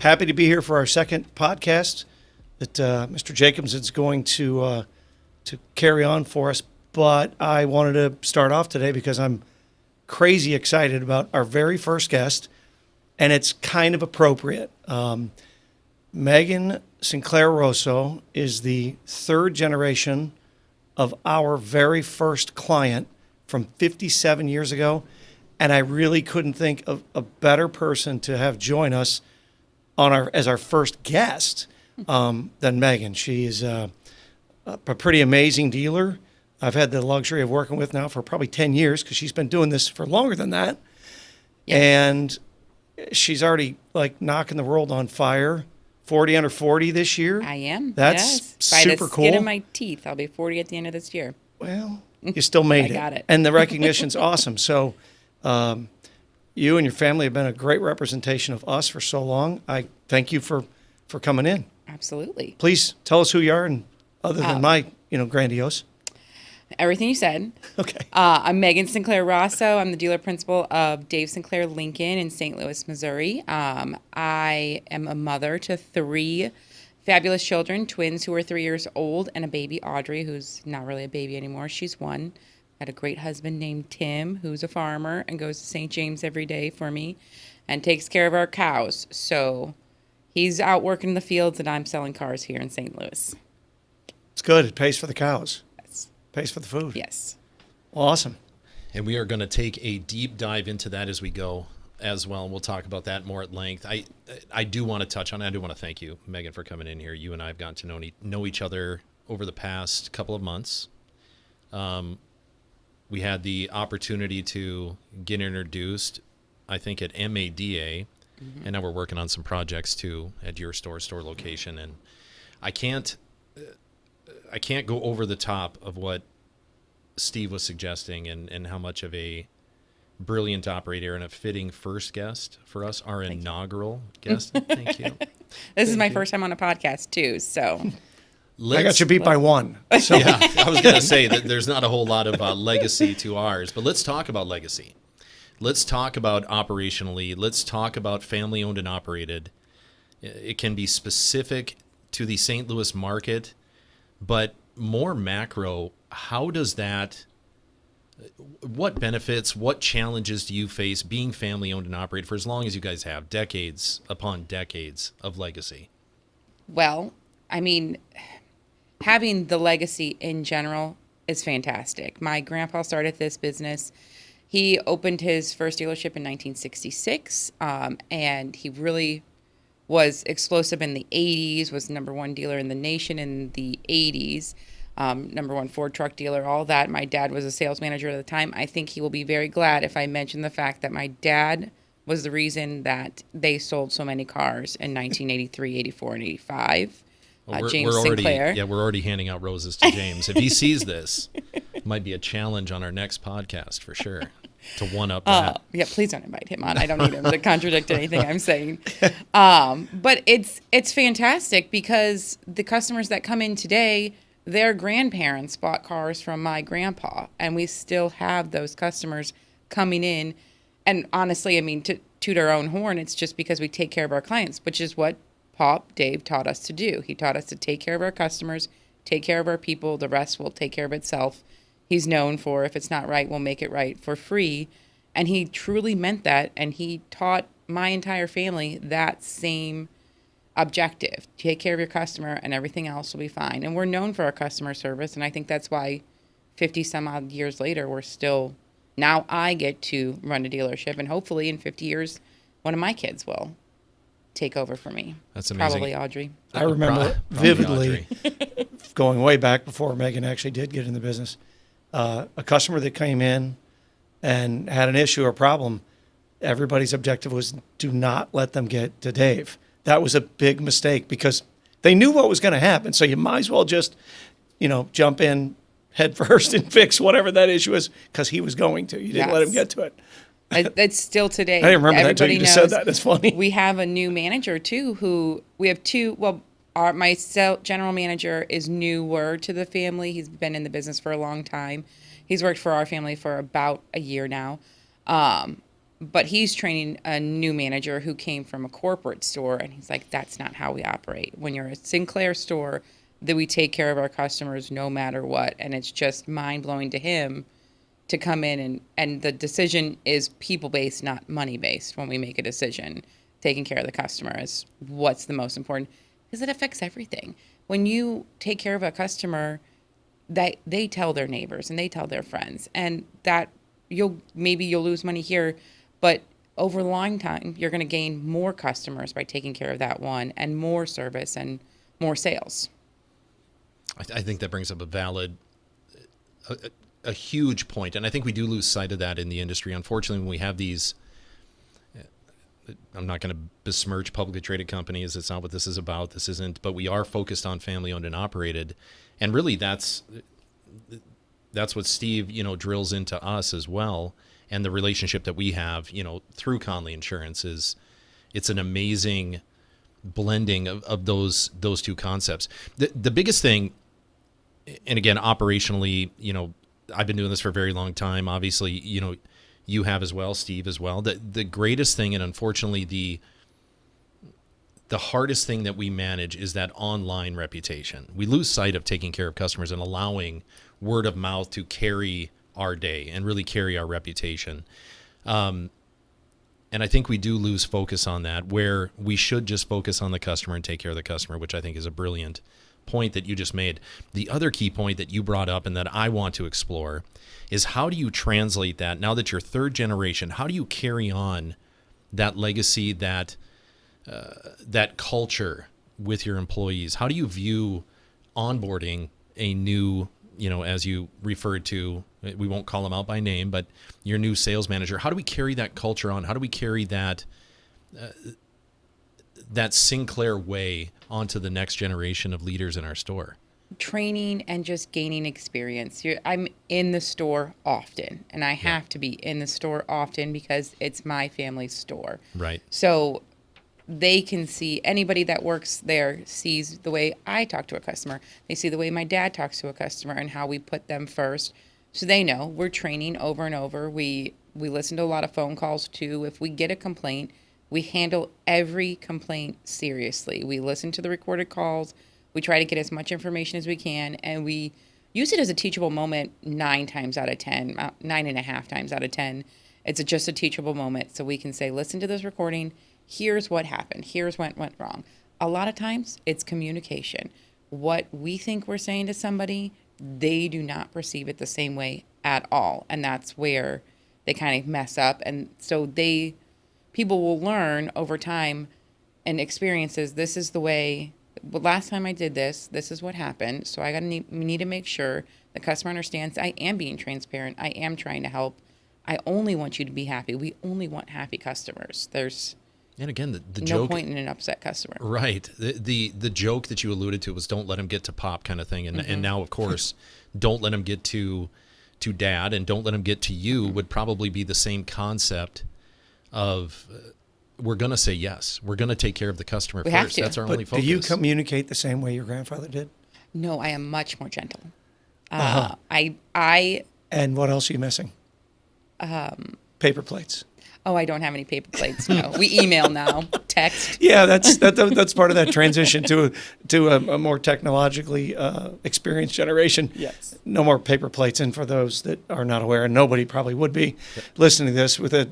Happy to be here for our second podcast that Mr. Jacobs is going to carry on for us. But I wanted to start off today because I'm crazy excited about our very first guest, and it's kind of appropriate. Megan Sinclair Rosso is the third generation of our very first client from 57 years ago, and I really couldn't think of a better person to have join us as our first guest than Megan. She is a pretty amazing dealer. I've had the luxury of working with now for probably 10 years because she's been doing this for longer than that. Yes. And she's already like knocking the world on fire. 40 under 40 this year. I am. That's super cool. By the skin of my teeth. I'll be 40 at the end of this year. Well, you still made it. I got it. And the recognition's awesome. So you and your family have been a great representation of us for so long. I thank you for coming in. Absolutely. Please tell us who you are, and other than my grandiose. Everything you said. Okay. I'm Megan Sinclair Rosso. I'm the dealer principal of Dave Sinclair Lincoln in St. Louis, Missouri. I am a mother to 3 fabulous children, twins who are 3 years old, and a baby, Audrey, who's not really a baby anymore. She's 1. I had a great husband named Tim, who's a farmer and goes to St. James every day for me and takes care of our cows. So he's out working in the fields, and I'm selling cars here in St. Louis. It's good. It pays for the cows. Pays for the food. Yes. Awesome. And we are going to take a deep dive into that as we go as well. And we'll talk about that more at length. I do want to touch on it. I do want to thank you, Megan, for coming in here. You and I have gotten to know each other over the past couple of months. We had the opportunity to get introduced, I think, at MADA. Mm-hmm. And now we're working on some projects, too, at your store location. And I can't go over the top of what Steve was suggesting and how much of a brilliant operator and a fitting first guest for us, our inaugural guest. Thank you. This is my first time on a podcast, too, so. I got you beat by 1. So. Yeah, I was going to say that there's not a whole lot of legacy to ours, but let's talk about legacy. Let's talk about operationally. Let's talk about family-owned and operated. It can be specific to the St. Louis market, but more macro, how does that, what benefits, what challenges do you face being family owned and operated for as long as you guys have, decades upon decades of legacy? Well, I mean, having the legacy in general is fantastic. My grandpa started this business. He opened his first dealership in 1966, and he really was explosive in the 80s, was number 1 dealer in the nation in the 80s, number 1 Ford truck dealer, all that. My dad was a sales manager at the time. I think he will be very glad if I mention the fact that my dad was the reason that they sold so many cars in 1983, 84, and 85. Well, James Sinclair. We're already handing out roses to James. If he sees this, it might be a challenge on our next podcast for sure. To one up that. Yeah, please don't invite him on. I don't need him to contradict anything I'm saying. But it's fantastic because the customers that come in today, their grandparents bought cars from my grandpa, and we still have those customers coming in. And honestly, I mean, to toot our own horn, it's just because we take care of our clients, which is what Pop Dave taught us to do. He taught us to take care of our customers, take care of our people. The rest will take care of itself. He's known for, if it's not right, we'll make it right for free. And he truly meant that. And he taught my entire family that same objective. Take care of your customer and everything else will be fine. And we're known for our customer service. And I think that's why 50 some odd years later, now I get to run a dealership. And hopefully in 50 years, one of my kids will take over for me. That's amazing. Probably Audrey. I remember vividly going way back before Megan actually did get in the business. A customer that came in and had an issue or problem, everybody's objective was do not let them get to Dave. That was a big mistake because they knew what was going to happen. So you might as well just, jump in head first and fix whatever that issue is because he was going to. You didn't let him get to it. It's still today. I didn't remember that until you just said that. That's funny. We have a new manager, too, we have 2, my general manager is newer to the family. He's been in the business for a long time. He's worked for our family for about a year now. But he's training a new manager who came from a corporate store, and he's like, that's not how we operate. When you're a Sinclair store, that we take care of our customers no matter what. And it's just mind-blowing to him to come in, and the decision is people-based, not money-based when we make a decision. Taking care of the customer is what's the most important, because it affects everything. When you take care of a customer, that they tell their neighbors and they tell their friends, and that you'll lose money here, but over a long time, you're going to gain more customers by taking care of that one, and more service and more sales. I think that brings up a huge point, and I think we do lose sight of that in the industry. Unfortunately, when we have these, I'm not going to besmirch publicly traded companies. It's not what this is about. This isn't, but we are focused on family owned and operated, and really that's what Steve, drills into us as well, and the relationship that we have, through Conley Insurance it's an amazing blending of those two concepts. The biggest thing, and again, operationally, I've been doing this for a very long time. Obviously, you have as well, Steve as well. The greatest thing, and unfortunately the hardest thing that we manage, is that online reputation. We lose sight of taking care of customers and allowing word of mouth to carry our day and really carry our reputation. And I think we do lose focus on that, where we should just focus on the customer and take care of the customer, which I think is a brilliant point that you just made. The other key point that you brought up and that I want to explore is, how do you translate that now that you're third generation? How do you carry on that legacy, that culture with your employees? How do you view onboarding a new, as you referred to, we won't call them out by name, but your new sales manager? How do we carry that culture on? How do we carry that Sinclair way onto the next generation of leaders in our store? Training and just gaining experience. I'm in the store often, and I have to be in the store often because it's my family's store. Right. So they can see, anybody that works there sees the way I talk to a customer. They see the way my dad talks to a customer and how we put them first. So they know we're training over and over. We listen to a lot of phone calls too. If we get a complaint, we handle every complaint seriously. We listen to the recorded calls. We try to get as much information as we can, and we use it as a teachable moment 9 times out of 10, 9.5 times out of 10. It's just a teachable moment, so we can say, listen to this recording. Here's what happened. Here's what went wrong. A lot of times, it's communication. What we think we're saying to somebody, they do not perceive it the same way at all, and that's where they kind of mess up. And so people will learn over time and experiences, this is the way, well, last time I did this is what happened. So we need to make sure the customer understands I am being transparent. I am trying to help. I only want you to be happy. We only want happy customers. There's And again, the no joke, point in an upset customer. right? The joke that you alluded to was, don't let them get to pop, kind of thing. And now, of course, don't let them get to dad, and don't let them get to you would probably be the same concept of, we're going to say yes. We're going to take care of the customer We have first. to. That's our But only focus. do you communicate the same way your grandfather did? No, I am much more gentle. And what else are you missing? Paper plates. Oh, I don't have any paper plates. No, we email now, text. Yeah, that's part of that transition to a more technologically experienced generation. Yes. No more paper plates. And for those that are not aware, and nobody probably would be listening to this, with a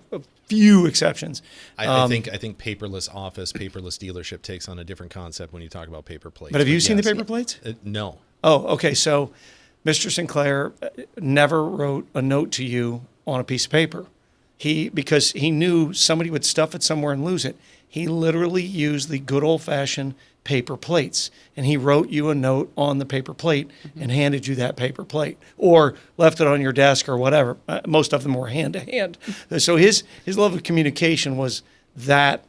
few exceptions. I think paperless office, paperless dealership takes on a different concept when you talk about paper plates. But have you seen the yes. paper plates? No. Oh, okay. So Mr. Sinclair never wrote a note to you on a piece of paper. Because he knew somebody would stuff it somewhere and lose it. He literally used the good old-fashioned paper plates, and he wrote you a note on the paper plate and handed you that paper plate, or left it on your desk or whatever. Most of them were hand to hand. So his love of communication was that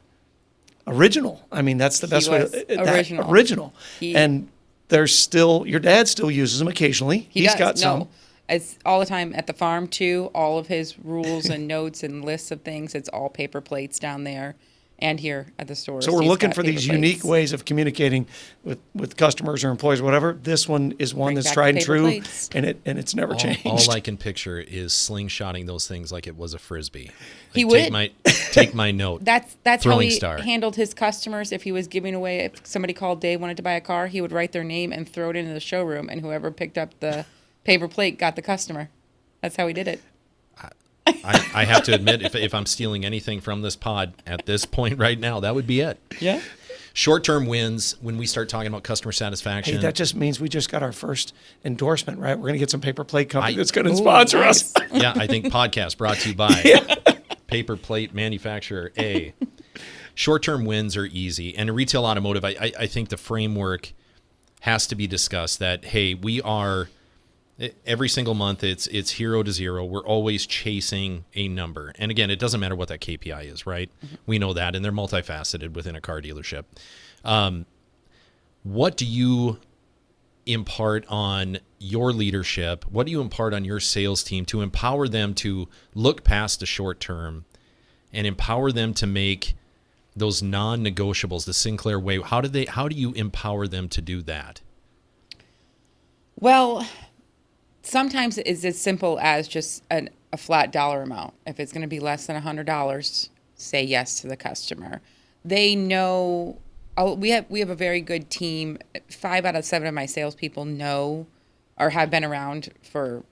original. I mean, that's the best way to original. And there's still, your dad still uses them occasionally. He's got some. No. It's all the time at the farm too. All of his rules and notes and lists of things, it's all paper plates down there. and here at the store. So we're looking for these unique ways of communicating with customers or employees, whatever. This one is one Bring that's back tried the and paper true, plates. and it's never changed. All I can picture is slingshotting those things like it was a Frisbee. He Like, would. take my note. That's how Throwing he star. handled his customers. If he was giving away, if somebody called Dave wanted to buy a car, he would write their name and throw it into the showroom, and whoever picked up the paper plate got the customer. That's how he did it. I have to admit, if I'm stealing anything from this pod at this point right now, that would be it. Yeah. Short-term wins, when we start talking about customer satisfaction. Hey, that just means we just got our first endorsement, right? We're going to get some paper plate company I- that's going to Ooh, sponsor us. Yeah, I think podcast brought to you by Paper Plate Manufacturer A. Short-term wins are easy. And in retail automotive, I think the framework has to be discussed that, hey, we are, every single month, it's 0 to 0. We're always chasing a number. And again, it doesn't matter what that KPI is, right? Mm-hmm. We know that, and they're multifaceted within a car dealership. What do you impart on your leadership? What do you impart on your sales team to empower them to look past the short term and empower them to make those non-negotiables the Sinclair way? How do you empower them to do that? Well, sometimes it's as simple as just a flat dollar amount. If it's going to be less than $100, say yes to the customer. They know. We have a very good team. 5 out of 7 of my salespeople know or have been around for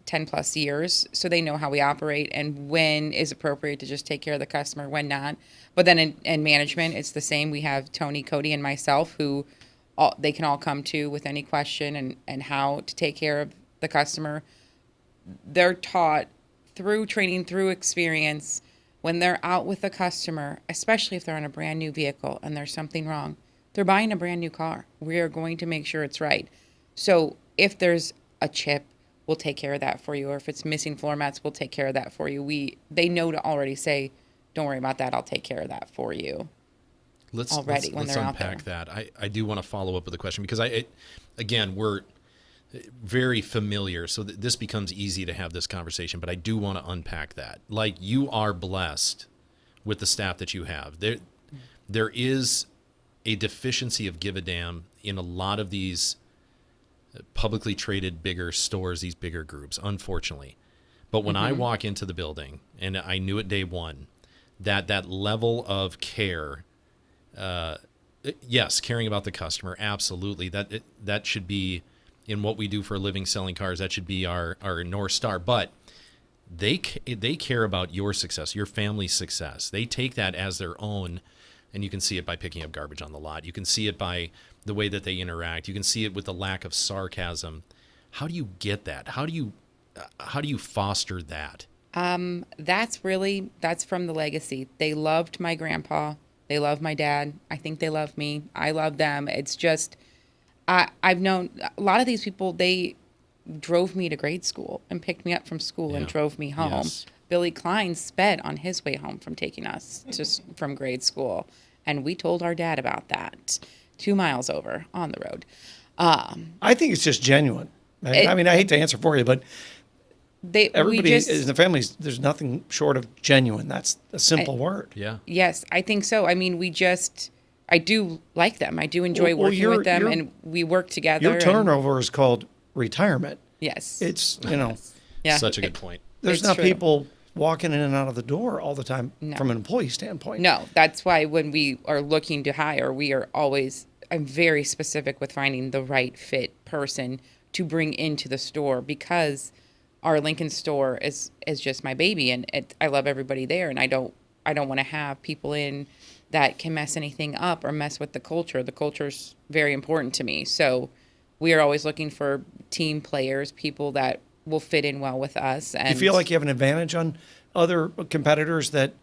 10 plus years, so they know how we operate and when is appropriate to just take care of the customer, when not. But then in management, it's the same. We have Tony, Cody, and myself who they can all come to with any question and how to take care of the customer. They're taught through training, through experience, when they're out with the customer, especially if they're on a brand new vehicle and there's something wrong. They're buying a brand new car. We are going to make sure it's right. So if there's a chip, we'll take care of that for you. Or if it's missing floor mats, we'll take care of that for you. They know to already say, don't worry about that. I'll take care of that for you. Let's out unpack there. that. I do want to follow up with a question because again, we're very familiar, so this becomes easy to have this conversation, but I do want to unpack that. Like, you are blessed with the staff that you have. There is a deficiency of give a damn in a lot of these publicly traded bigger stores, these bigger groups, unfortunately. But when I walk into the building, and I knew it day one, that level of care, yes, caring about the customer, absolutely. That should be in what we do for a living, selling cars. That should be our North Star. But they care about your success, your family's success. They take that as their own, and you can see it by picking up garbage on the lot. You can see it by the way that they interact. You can see it with the lack of sarcasm. How do you get that? How do you foster that? That's from the legacy. They loved my grandpa. They love my dad. I think they love me. I love them. It's just, I've known a lot of these people, they drove me to grade school and picked me up from school and drove me home. Yes. Billy Klein sped on his way home from taking us from grade school. And we told our dad about that 2 miles over on the road. I think it's just genuine. I mean, I hate to answer for you, but everybody in the family, there's nothing short of genuine. That's a simple word. Yeah. Yes, I think so. I mean, I do like them. I do enjoy working with them, and we work together. Your turnover is called retirement. Yes. It's, Yeah. Such a good point. there's It's not true. people walking in and out of the door all the time No. from an employee standpoint. No, that's why when we are looking to hire, I'm very specific with finding the right fit person to bring into the store, because our Lincoln store is just my baby, and I love everybody there, and I don't want to have people in that can mess anything up or mess with the culture. The culture's very important to me. So we are always looking for team players, people that will fit in well with us. And Do you feel like you have an advantage on other competitors that,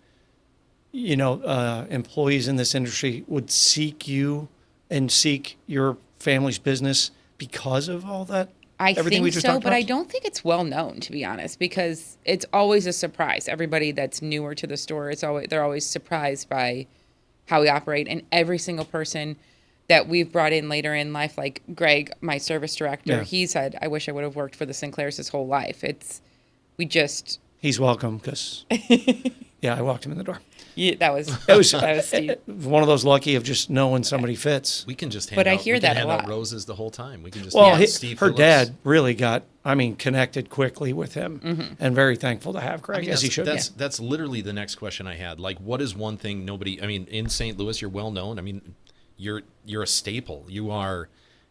employees in this industry would seek you and seek your family's business because of all that? I Everything we think just so, talked but about? I don't think it's well known, to be honest, because it's always a surprise. Everybody that's newer to the store, they're always surprised by how we operate. And every single person that we've brought in later in life, like Greg, my service director, Yeah. he said, I wish I would have worked for the Sinclairs his whole life. He's welcome because, yeah, I walked him in the door. Yeah, that was Steve. One of those lucky of just knowing somebody fits. We can just hand But I out, hear we can that a hand out lot. roses the whole time. We can just Well, hand Steve her Phillips. dad really got, connected quickly with him, and very thankful to have Greg, as he should. That's literally the next question I had. Like, what is one thing nobody? I mean, in St. Louis, you're well known. I mean, you're a staple. You are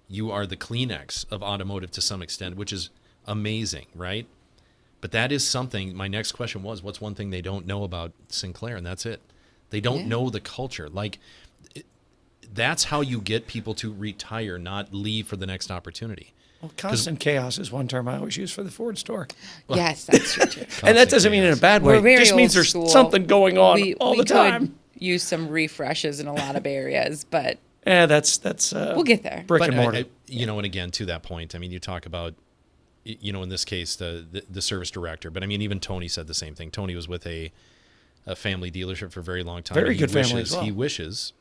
the Kleenex of automotive to some extent, which is amazing, right? But that is something. My next question was, what's one thing they don't know about Sinclair? And that's it. They don't know the culture. Like, that's how you get people to retire, not leave for the next opportunity. Well, constant chaos is one term I always use for the Ford store. Yes, that's true too. And that doesn't mean in a bad way. We're very It just means old there's school. something going on all the time. Could use some refreshes in a lot of areas, but Yeah, that's we'll get there. brick But and mortar. and again, to that point, I mean, you talk about, in this case, the service director. But I mean, even Tony said the same thing. Tony was with a family dealership for a very long time. Very and good family as well. He wishes,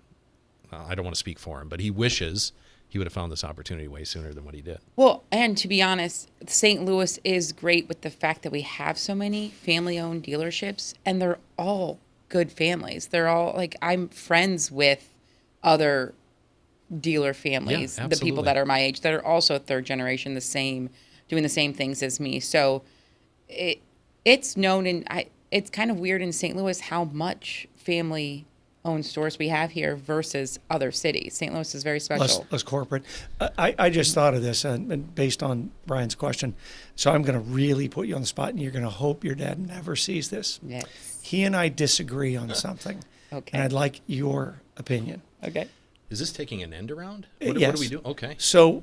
I don't want to speak for him, but he wishes he would have found this opportunity way sooner than what he did. Well, and to be honest, St. Louis is great with the fact that we have so many family-owned dealerships, and they're all good families. They're all, like, I'm friends with other dealer families, the people absolutely. that are my age, that are also third generation, doing the same things as me. So it's known, and it's kind of weird in St. Louis how much family-owned stores we have here versus other cities. St. Louis is very special. Less corporate. I just thought of this, and based on Brian's question, so I'm going to really put you on the spot, and you're going to hope your dad never sees this. Yes. He and I disagree on something, Okay. and I'd like your opinion. Okay. Is this taking an end around? Yes. What do we do? Okay. So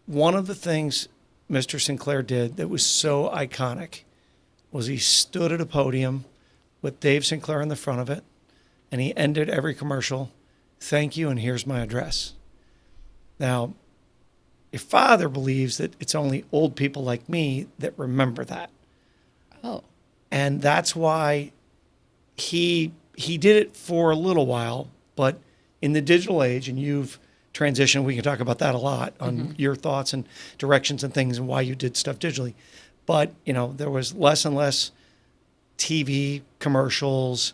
one of the things Mr. Sinclair did that was so iconic was he stood at a podium with Dave Sinclair in the front of it, and he ended every commercial, "Thank you, and here's my address." Now, your father believes that it's only old people like me that remember that. Oh. And that's why he did it for a little while, but in the digital age, and you've transitioned, we can talk about that a lot on your thoughts and directions and things and why you did stuff digitally. But, there was less and less TV commercials.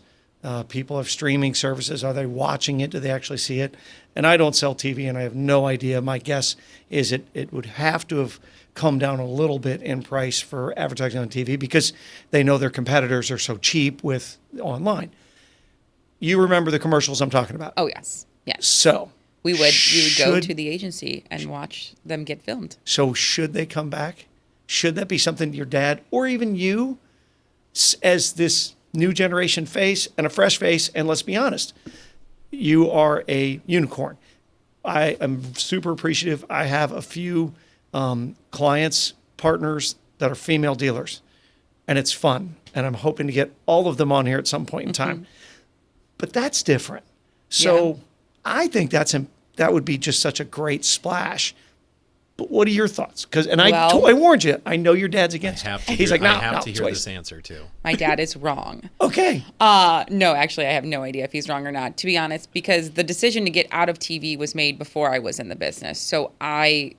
People have streaming services. Are they watching it? Do they actually see it? And I don't sell TV, and I have no idea. My guess is it would have to have come down a little bit in price for advertising on TV because they know their competitors are so cheap with online. You remember the commercials I'm talking about? Oh, yes. Yes. So We would go should- to the agency and watch them get filmed. So should they come back? Should that be something your dad or even you, as this new generation face and a fresh face? And let's be honest, you are a unicorn. I am super appreciative. I have a few clients, partners that are female dealers, and it's fun. And I'm hoping to get all of them on here at some point in time. But that's different. So Yeah. I think that would be just such a great splash. But what are your thoughts? I warned you. I know your dad's against it. He's like, no, I have to it's hear waste. this answer too. My dad is wrong. Okay. No, actually, I have no idea if he's wrong or not, to be honest, because the decision to get out of TV was made before I was in the business. So I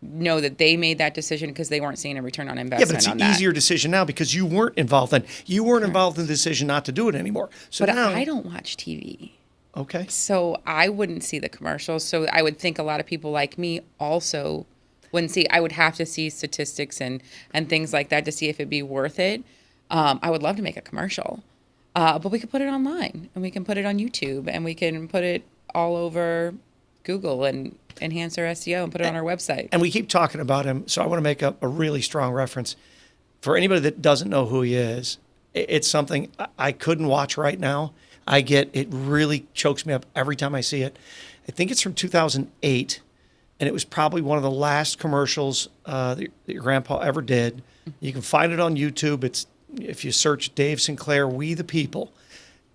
know that they made that decision because they weren't seeing a return on Yeah, investment but it's on an that. easier decision now because you weren't involved then. You weren't involved in the decision not to do it anymore. So But now, I don't watch TV. Okay. So I wouldn't see the commercials. So I would think a lot of people like me also wouldn't see. I would have to see statistics and things like that to see if it'd be worth it. I would love to make a commercial, but we could put it online and we can put it on YouTube and we can put it all over Google and enhance our SEO and put it on our website. And we keep talking about him, so I want to make a really strong reference. For anybody that doesn't know who he is, it's something I couldn't watch right now. It really chokes me up every time I see it. I think it's from 2008, and it was probably one of the last commercials that your grandpa ever did. You can find it on YouTube. It's if you search Dave Sinclair, We the People.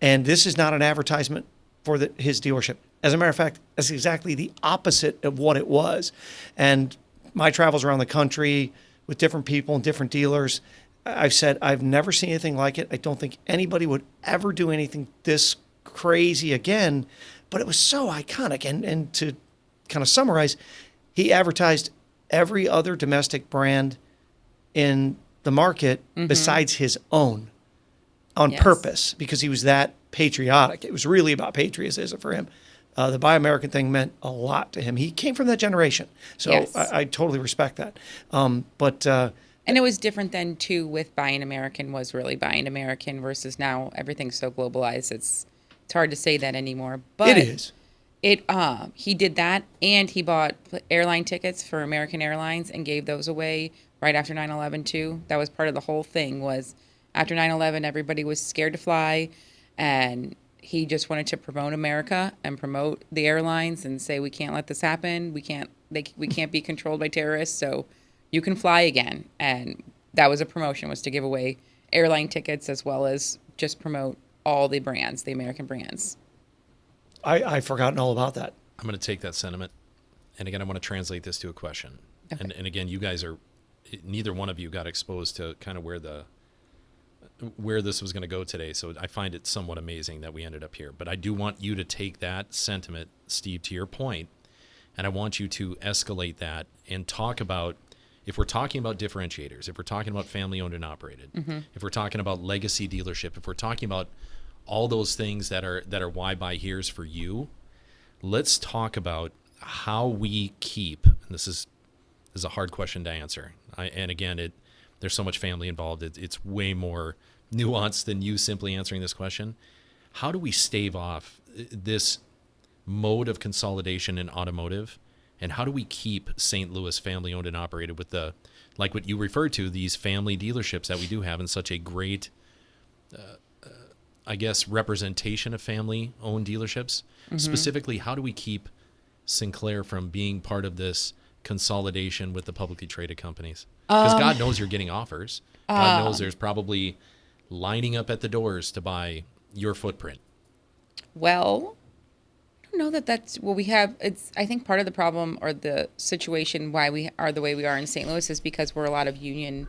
And this is not an advertisement for his dealership. As a matter of fact, that's exactly the opposite of what it was. And my travels around the country with different people and different dealers, I've said I've never seen anything like it. I don't think anybody would ever do anything this crazy again, but it was so iconic. And to kind of summarize, he advertised every other domestic brand in the market besides his own on Yes. purpose because he was that patriotic. It was really about patriotism for him. The Buy American thing meant a lot to him. He came from that generation. So Yes. I totally respect that. And it was different then too with buying American was really buying American versus now everything's so globalized. It's hard to say that anymore. But it is. He did that, and he bought airline tickets for American Airlines and gave those away right after 9/11 too. That was part of the whole thing. Was after 9/11, everybody was scared to fly, and he just wanted to promote America and promote the airlines and say we can't let this happen. We can't be controlled by terrorists. So you can fly again, and that was a promotion, was to give away airline tickets as well as just promote all the brands, the American brands. I've forgotten all about that. I'm going to take that sentiment, and again, I want to translate this to a question. Okay. And again, you guys are, neither one of you got exposed to kind of where this was going to go today. So I find it somewhat amazing that we ended up here. But I do want you to take that sentiment, Steve, to your point, and I want you to escalate that and talk about, if we're talking about differentiators, if we're talking about family owned and operated, if we're talking about legacy dealership, if we're talking about all those things that are why buy here's for you, let's talk about how we keep, and this is a hard question to answer. And again, there's so much family involved. It's way more nuanced than you simply answering this question. How do we stave off this mode of consolidation in automotive? And how do we keep St. Louis family owned and operated with like what you referred to, these family dealerships that we do have in such a great, I guess, representation of family owned dealerships? Specifically, how do we keep Sinclair from being part of this consolidation with the publicly traded companies? Because God knows you're getting offers. God knows there's probably lining up at the doors to buy your footprint. Well, I don't know that's what we have. I think part of the problem or the situation why we are the way we are in St. Louis is because we're a lot of union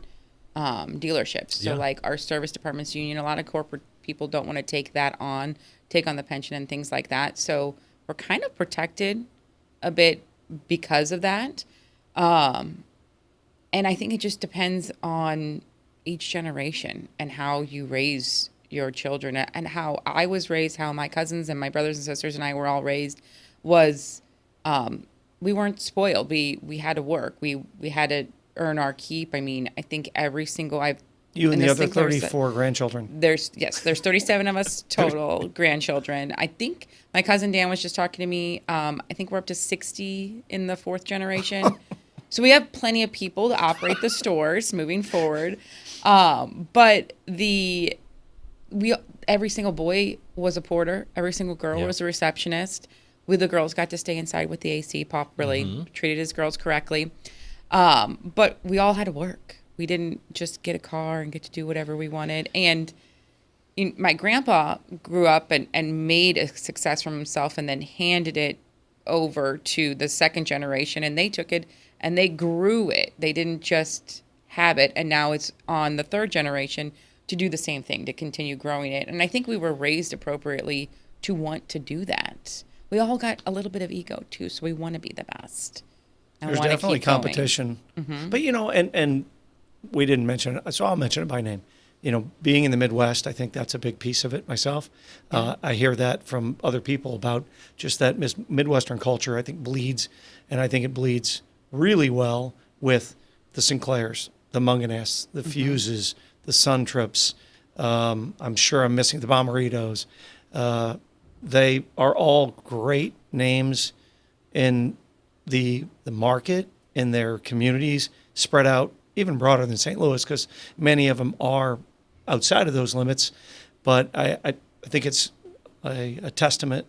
dealerships. So Yeah. like our service department's union, a lot of corporate people don't want to take on the pension and things like that. So we're kind of protected a bit because of that. And I think it just depends on each generation and how you raise your children and how I was raised, how my cousins and my brothers and sisters and I were all raised was, we weren't spoiled. We had to work. We had to earn our keep. I mean, I think every single, You and the other Sinclair 34 grandchildren. there's 37 of us total grandchildren. I think my cousin Dan was just talking to me. I think we're up to 60 in the fourth generation. So we have plenty of people to operate the stores moving forward. But every single boy was a porter. Every single girl Yeah. was a receptionist. The girls got to stay inside with the AC. Pop really treated his girls correctly. But we all had to work. We didn't just get a car and get to do whatever we wanted. And my grandpa grew up and made a success for himself and then handed it over to the second generation. And they took it and they grew it. They didn't just have it. And now it's on the third generation to do the same thing, to continue growing it. And I think we were raised appropriately to want to do that. We all got a little bit of ego too, so we want to be the best. And There's wanna definitely keep going. competition. But, and we didn't mention it, so I'll mention it by name. Being in the Midwest, I think that's a big piece of it myself. I hear that from other people about just that Midwestern culture, I think bleeds, and I think it bleeds really well with the Sinclairs, the Munganests, the Fuses, the Sun Trips. I'm sure I'm missing the Bommeritos. They are all great names in the market, in their communities, spread out even broader than St. Louis, because many of them are outside of those limits. But I think it's a testament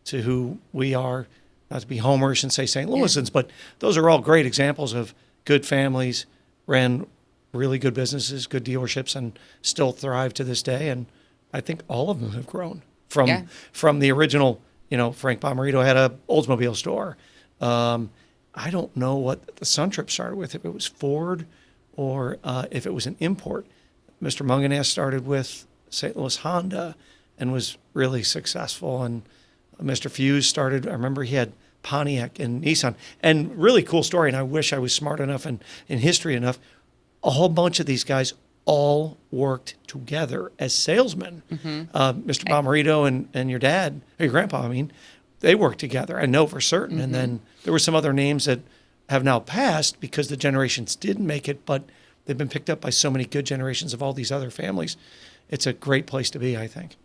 to who we are, not to be homerish and say St. Louisans, but those are all great examples of good families, ran really good businesses, good dealerships, and still thrive to this day. And I think all of them have grown from the original. Frank Bomarito had a Oldsmobile store. I don't know what the Sun Trip started with, if it was Ford or if it was an import. Mr. Munganess started with St. Louis Honda and was really successful. And Mr. Fuse started, I remember he had Pontiac and Nissan. And really cool story, and I wish I was smart enough and in history enough. a whole bunch of these guys all worked together as salesmen. Mr. Bomarito and your dad, or your grandpa, I mean, they worked together. I know for certain. And then there were some other names that have now passed because the generations didn't make it, but they've been picked up by so many good generations of all these other families. It's a great place to be, I think.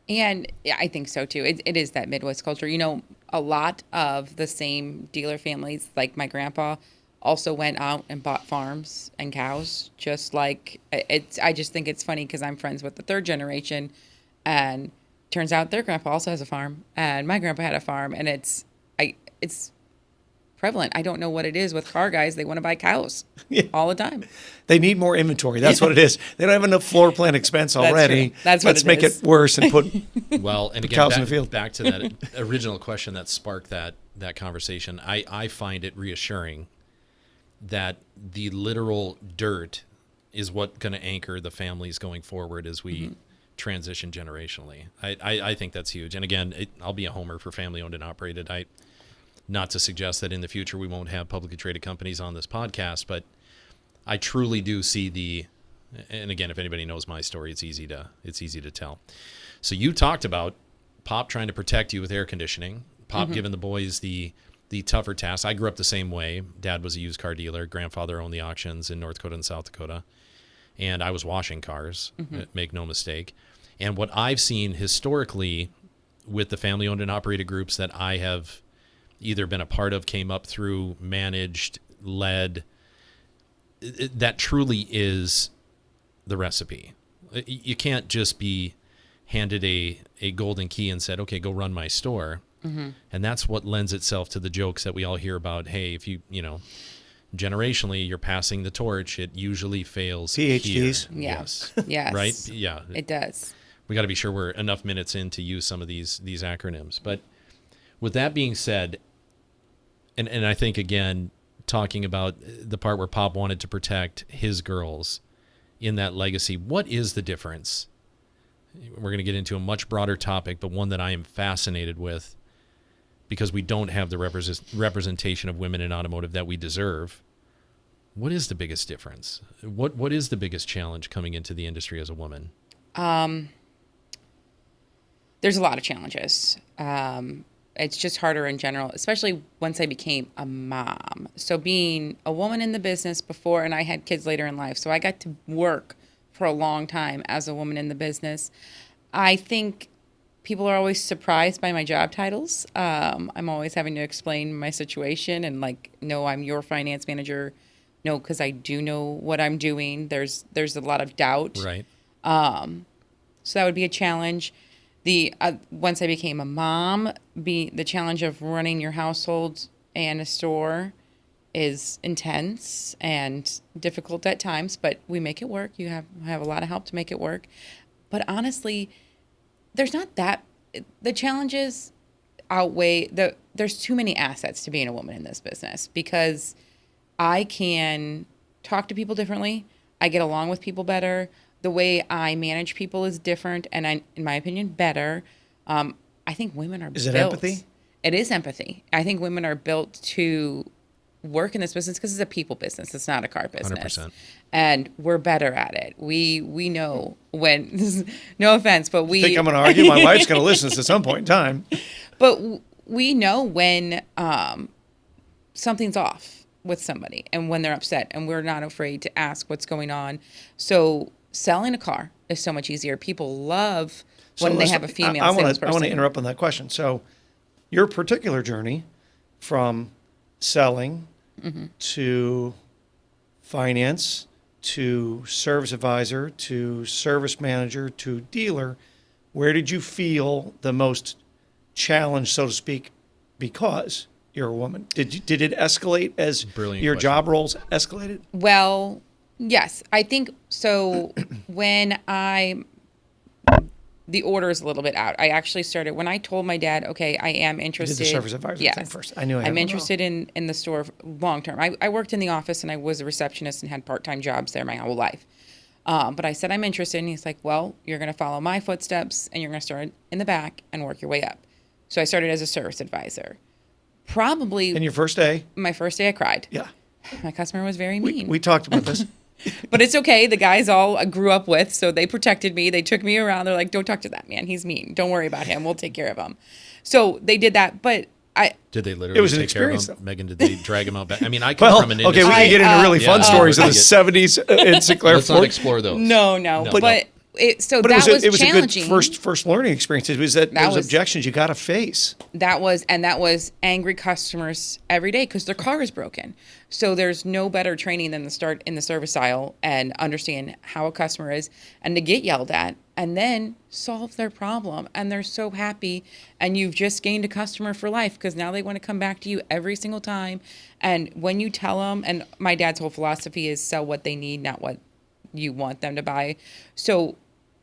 And yeah, I think so too. It is that Midwest culture. You know, a lot of the same dealer families, like my grandpa, also went out and bought farms and cows. Just like I just think it's funny because I'm friends with the third generation, and turns out their grandpa also has a farm, and my grandpa had a farm, and it's prevalent. I don't know what it is with car guys. They want to buy cows all the time. They need more inventory. That's what it is. They don't have enough floor plan expense already. That's what Let's make is. it worse and put Well, and again, cows in the field. back to that original question that sparked that conversation. I find it reassuring that the literal dirt is what going to anchor the families going forward as we transition generationally. I think that's huge. And again, I'll be a homer for family owned and operated. Not to suggest that in the future we won't have publicly traded companies on this podcast, but I truly do see and again, if anybody knows my story, it's easy to tell. So you talked about Pop trying to protect you with air conditioning, Pop giving the boys the tougher tasks. I grew up the same way. Dad was a used car dealer. Grandfather owned the auctions in North Dakota and South Dakota. And I was washing cars, make no mistake. And what I've seen historically with the family owned and operated groups that I have either been a part of, came up through, managed, led, that truly is the recipe. You can't just be handed a golden key and said, okay, go run my store. And that's what lends itself to the jokes that we all hear about. Hey, if you generationally, you're passing the torch, it usually fails PhDs. here. Yeah. Yes. Yes. Right? Yeah. It does. We got to be sure we're enough minutes in to use some of these acronyms. But with that being said, and I think, again, talking about the part where Pop wanted to protect his girls in that legacy, what is the difference? We're going to get into a much broader topic, but one that I am fascinated with because we don't have the representation of women in automotive that we deserve. What is the biggest difference? What is the biggest challenge coming into the industry as a woman? There's a lot of challenges. It's just harder in general, especially once I became a mom. So being a woman in the business before, and I had kids later in life, so I got to work for a long time as a woman in the business. I think people are always surprised by my job titles. I'm always having to explain my situation and no, I'm your finance manager. No, because I do know what I'm doing. There's a lot of doubt. Right. So that would be a challenge. Once I became a mom, the challenge of running your household and a store is intense and difficult at times, but we make it work. You have a lot of help to make it work. But honestly, there's not the challenges outweigh there's too many assets to being a woman in this business because I can talk to people differently. I get along with people better. The way I manage people is different and, in my opinion, better. I think women are built. Is it empathy? It is empathy. I think women are built to work in this business because it's a people business. It's not a car business. 100%. And we're better at it. We know when, no offense, but we... I think I'm going to argue. My wife's going to listen to this at some point in time. But we know when something's off with somebody and when they're upset, and we're not afraid to ask what's going on. So selling a car is so much easier. People love when they have a female salesperson. I want to interrupt on that question. So your particular journey from selling to finance to service advisor to service manager to dealer, where did you feel the most challenged, so to speak, because you're a woman? Did it escalate as Brilliant your question. job roles escalated? Well, yes, I think so. When the order is a little bit out, I actually started when I told my dad, okay, I am interested. You did the service advisor thing first. I knew I had I'm one interested in the store long term. I worked in the office and I was a receptionist and had part-time jobs there my whole life. But I said, I'm interested. And he's like, well, you're going to follow my footsteps and you're going to start in the back and work your way up. So I started as a service advisor. And your first day? My first day I cried. Yeah. My customer was very mean. We talked about this. But it's okay. The guys all I grew up with, so they protected me. They took me around. They're like, don't talk to that man. He's mean. Don't worry about him. We'll take care of him. So they did that. But Did they literally It was an take care of experience, him? though. Megan, did they drag him out back? I mean, I come Well, from an okay, industry. we can get into really fun yeah, stories of the we can 70s in Sinclair Let's not Ford. explore those. no. But so But that it was challenging. a good first learning experience. It was That those was- objections you got to face. That was angry customers every day because their car is broken. So there's no better training than to start in the service aisle and understand how a customer is and to get yelled at and then solve their problem. And they're so happy. And you've just gained a customer for life because now they want to come back to you every single time. And when you tell them, and my dad's whole philosophy is sell what they need, not what you want them to buy. So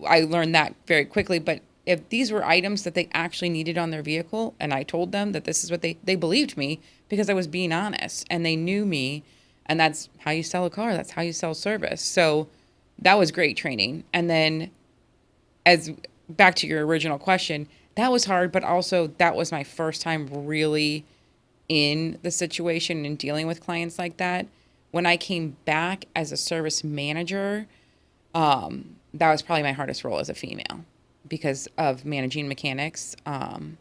I learned that very quickly. But if these were items that they actually needed on their vehicle and I told them that this is what they believed me because I was being honest and they knew me, and that's how you sell a car. That's how you sell service. So that was great training. And then as back to your original question, that was hard, but also that was my first time really in the situation and dealing with clients like that. When I came back as a service manager, that was probably my hardest role as a female because of managing mechanics. And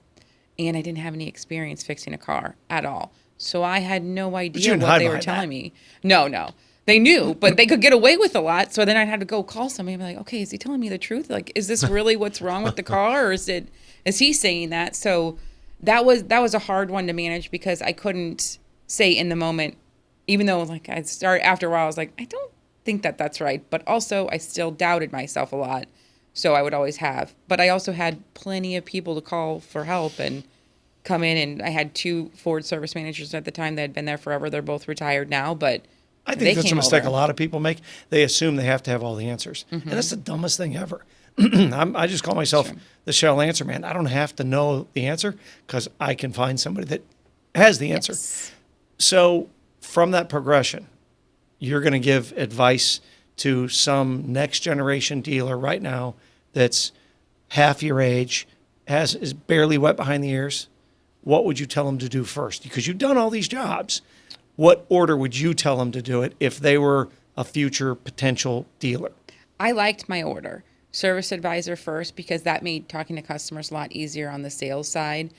I didn't have any experience fixing a car at all. So I had no idea didn't what hide they were behind telling that. me. No. They knew, but they could get away with a lot. So then I'd have to go call somebody and be like, okay, is he telling me the truth? Like, is this really what's wrong with the car? Or is he saying that? So that was a hard one to manage because I couldn't say in the moment, even though like I'd start after a while, I was like, I don't think that that's right. But also I still doubted myself a lot. So I would always have, but I also had plenty of people to call for help and come in. And I had 2 Ford service managers at the time that had been there forever. They're both retired now, but I they think that's a came mistake over. a lot of people make. They assume they have to have all the answers. Mm-hmm. And that's the dumbest thing ever. I just call myself the shell answer man. I don't have to know the answer because I can find somebody that has the answer. Yes. So from that progression, you're going to give advice to some next generation dealer right now that's half your age, is barely wet behind the ears. What would you tell them to do first? Because you've done all these jobs. What order would you tell them to do it if they were a future potential dealer? I liked my order. Service advisor first because that made talking to customers a lot easier on the sales side,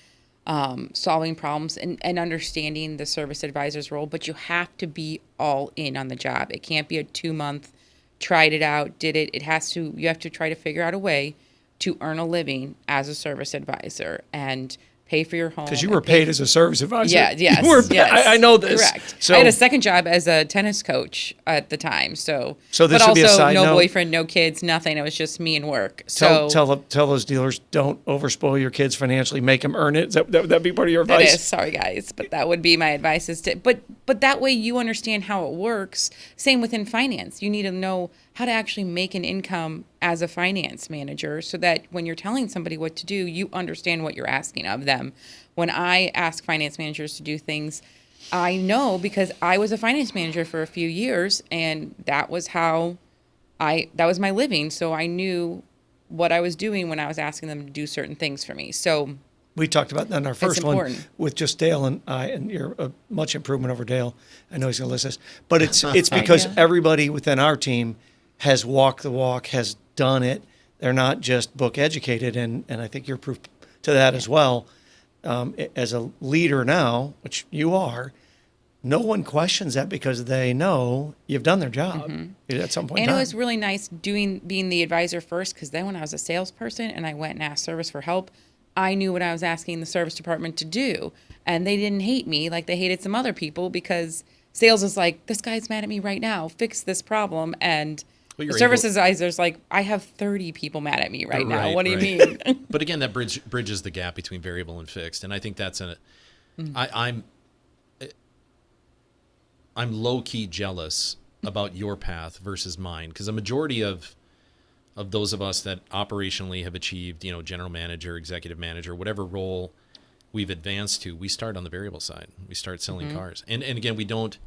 solving problems and understanding the service advisor's role. But you have to be all in on the job. It can't be a 2-month, tried it out, did it. You have to try to figure out a way to earn a living as a service advisor and pay for your home. Because you were paid as a service advisor. Yeah, yes. You were, yes. I know this. Correct. So, I had a second job as a tennis coach at the time. So So this but would be a also side no note. boyfriend, no kids, nothing. It was just me and work. tell So those dealers, don't overspoil your kids financially. Make them earn it. Would that be part of your that advice? is, sorry guys, but that would be my advice is to, but that way you understand how it works. Same within finance. You need to know how to actually make an income as a finance manager so that when you're telling somebody what to do, you understand what you're asking of them. When I ask finance managers to do things, I know because I was a finance manager for a few years and that was that was my living. So I knew what I was doing when I was asking them to do certain things for me. So We talked about that in our first one important. with just Dale and I, and you're a much improvement over Dale. I know he's going to listen to this. But it's because Yeah. everybody within our team has walked the walk, has done it. They're not just book educated, and I think you're proof to that as well. As a leader now, which you are, no one questions that because they know you've done their job at some point in And it time. was really nice being the advisor first, because then when I was a salesperson and I went and asked service for help, I knew what I was asking the service department to do. And they didn't hate me like they hated some other people, because sales is like, this guy's mad at me right now, fix this problem. And Well, the you're service able- advisor's like, I have 30 people mad at me right now. Right, What do you right. mean? But again, that bridges the gap between variable and fixed, and I think that's I'm low key jealous about your path versus mine, because a majority of those of us that operationally have achieved, general manager, executive manager, whatever role we've advanced to, we start on the variable side. We start selling cars, and again, we don't.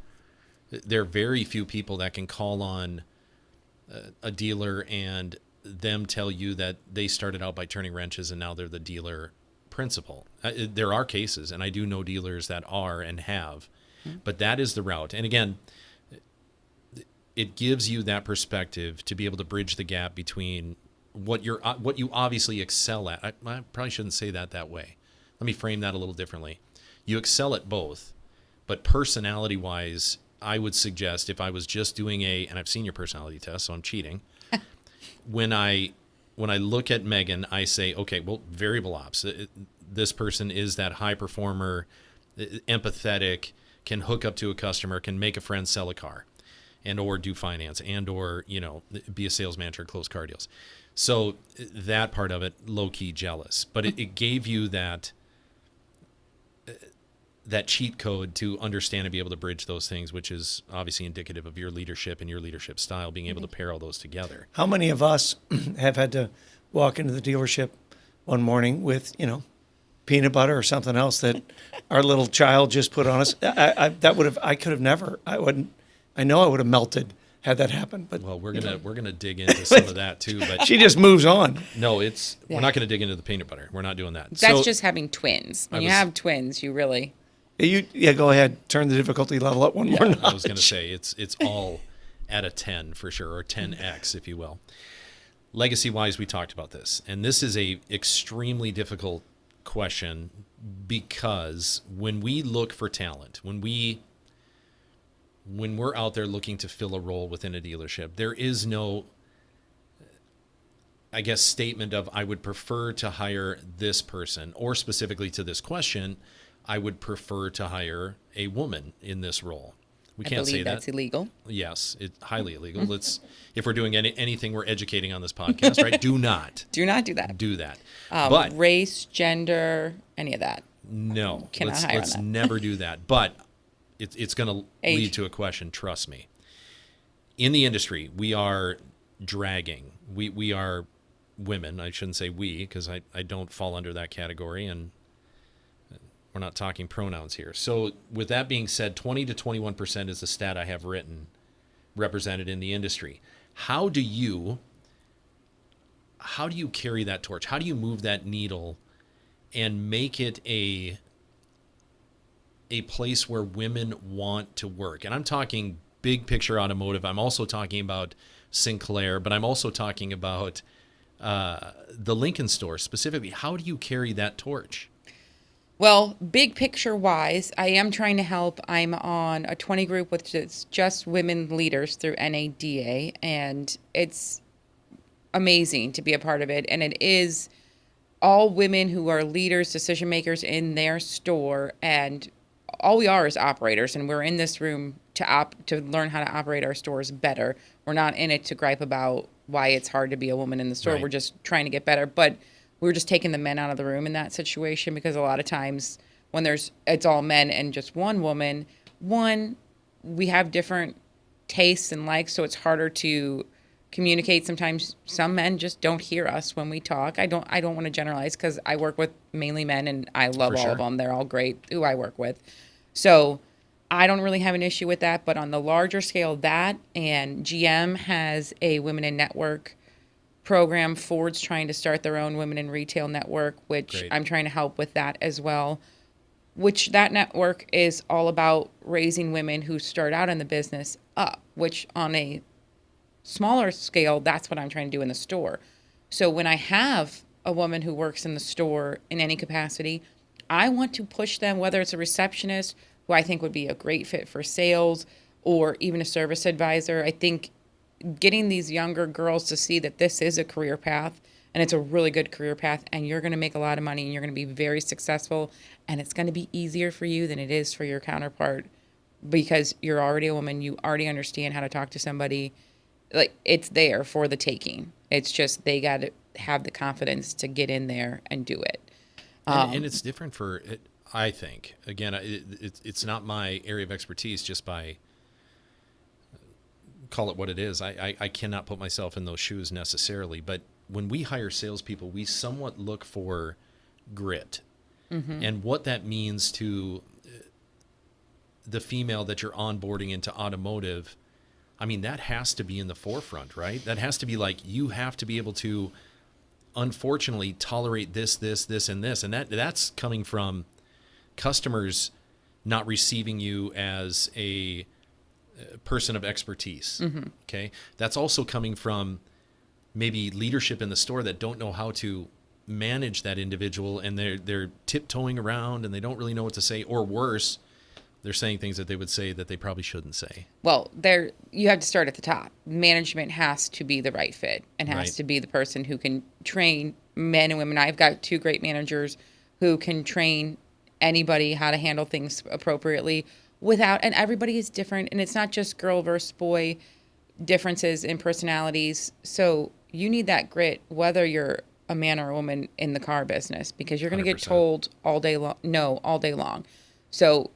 There are very few people that can call on a dealer and them tell you that they started out by turning wrenches and now they're the dealer principal. There are cases, and I do know dealers that are and have, but that is the route. And again, it gives you that perspective to be able to bridge the gap between what you obviously excel at. I probably shouldn't say that way. Let me frame that a little differently. You excel at both, but personality-wise, I would suggest if I was just doing and I've seen your personality test, so I'm cheating. When I look at Megan, I say, okay, well, variable ops. This person is that high performer, empathetic, can hook up to a customer, can make a friend sell a car, and or do finance, and or be a sales manager, close car deals. So that part of it, low key jealous, but it gave you that cheat code to understand and be able to bridge those things, which is obviously indicative of your leadership and your leadership style, being able to pair all those together. How many of us have had to walk into the dealership one morning with, peanut butter or something else that our little child just put on us? I could have never. I know I would have melted had that happened. But well, we're gonna dig into some of that too. But she just moves on. No, we're not gonna dig into the peanut butter. We're not doing that. That's just having twins. When you have twins, you really. Go ahead. Turn the difficulty level up one more notch. I was gonna say it's all at a 10 for sure, or 10x, if you will. Legacy-wise, we talked about this, and this is a extremely difficult question because when we look for talent, when we're out there looking to fill a role within a dealership, there is no, I guess, statement of I would prefer to hire this person, or specifically to this question, I would prefer to hire a woman in this role. We can't say that. That's illegal. Yes, it's highly illegal. If we're doing anything, we're educating on this podcast, right? Do not do that. Do that. But race, gender, any of that. No, Cannot hire on let's that. never do that. But it's going to lead to a question. Trust me. In the industry, we are dragging. We are women. I shouldn't say we, because I don't fall under that category, and we're not talking pronouns here. So with that being said, 20 to 21% is the stat I have written represented in the industry. How do you carry that torch? How do you move that needle and make it a place where women want to work? And I'm talking big picture automotive. I'm also talking about Sinclair, but I'm also talking about the Lincoln store specifically. How do you carry that torch? Well, big picture wise, I am trying to help. I'm on a 20 group with just women leaders through NADA, and it's amazing to be a part of it. And it is all women who are leaders, decision makers in their store, and all we are is operators, and we're in this room to learn how to operate our stores better. We're not in it to gripe about why it's hard to be a woman in the store. Right. We're just trying to get better. But we're just taking the men out of the room in that situation, because a lot of times when it's all men and just one woman, we have different tastes and likes, so it's harder to communicate. Sometimes some men just don't hear us when we talk. I don't want to generalize, because I work with mainly men and I love all of them. They're all great who I work with. So I don't really have an issue with that. But on the larger scale, that, and GM has a Women in Network program. Ford's trying to start their own Women in Retail network, which Great. I'm trying to help with that as well. Which that network is all about raising women who start out in the business up, which on a smaller scale, that's what I'm trying to do in the store. So when I have a woman who works in the store in any capacity, I want to push them, whether it's a receptionist, who I think would be a great fit for sales, or even a service advisor. I think getting these younger girls to see that this is a career path, and it's a really good career path, and you're going to make a lot of money, and you're going to be very successful, and it's going to be easier for you than it is for your counterpart, because you're already a woman. You already understand how to talk to somebody. Like, it's there for the taking. It's just they got to have the confidence to get in there and do it. And it's different for it, I think. Again, it's not my area of expertise, just by call it what it is. I cannot put myself in those shoes necessarily, but when we hire salespeople, we somewhat look for grit, and what that means to the female that you're onboarding into automotive. I mean, that has to be in the forefront, right? That has to be like, you have to be able to, unfortunately, tolerate this, and this, and that's coming from customers not receiving you as a person of expertise. Okay. That's also coming from maybe leadership in the store that don't know how to manage that individual, and they're tiptoeing around and they don't really know what to say, or worse, they're saying things that they would say that they probably shouldn't say. Well, you have to start at the top. Management has to be the right fit and has Right. to be the person who can train men and women. I've got 2 great managers who can train anybody how to handle things appropriately and everybody is different, and it's not just girl versus boy differences in personalities. So you need that grit whether you're a man or a woman in the car business, because you're going to get 100%. told all day long no all day long. So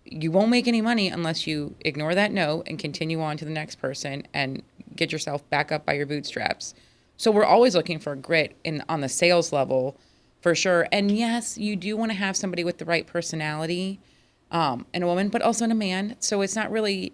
you won't make any money unless you ignore that no and continue on to the next person and get yourself back up by your bootstraps. So we're always looking for grit on the sales level, for sure. And yes, you do want to have somebody with the right personality, and a woman, but also in a man. So it's not really,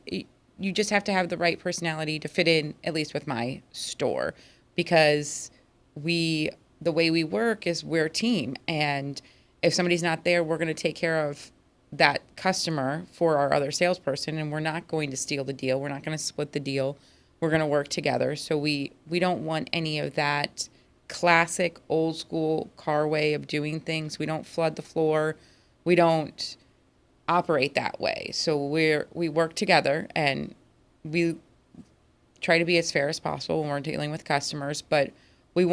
you just have to have the right personality to fit in, at least with my store, because the way we work is we're a team. And if somebody's not there, we're going to take care of that customer for our other salesperson, and we're not going to steal the deal. We're not going to split the deal. We're going to work together. So we don't want any of that classic old school car way of doing things. We don't flood the floor. We don't operate that way. So we work together, and we try to be as fair as possible when we're dealing with customers. But we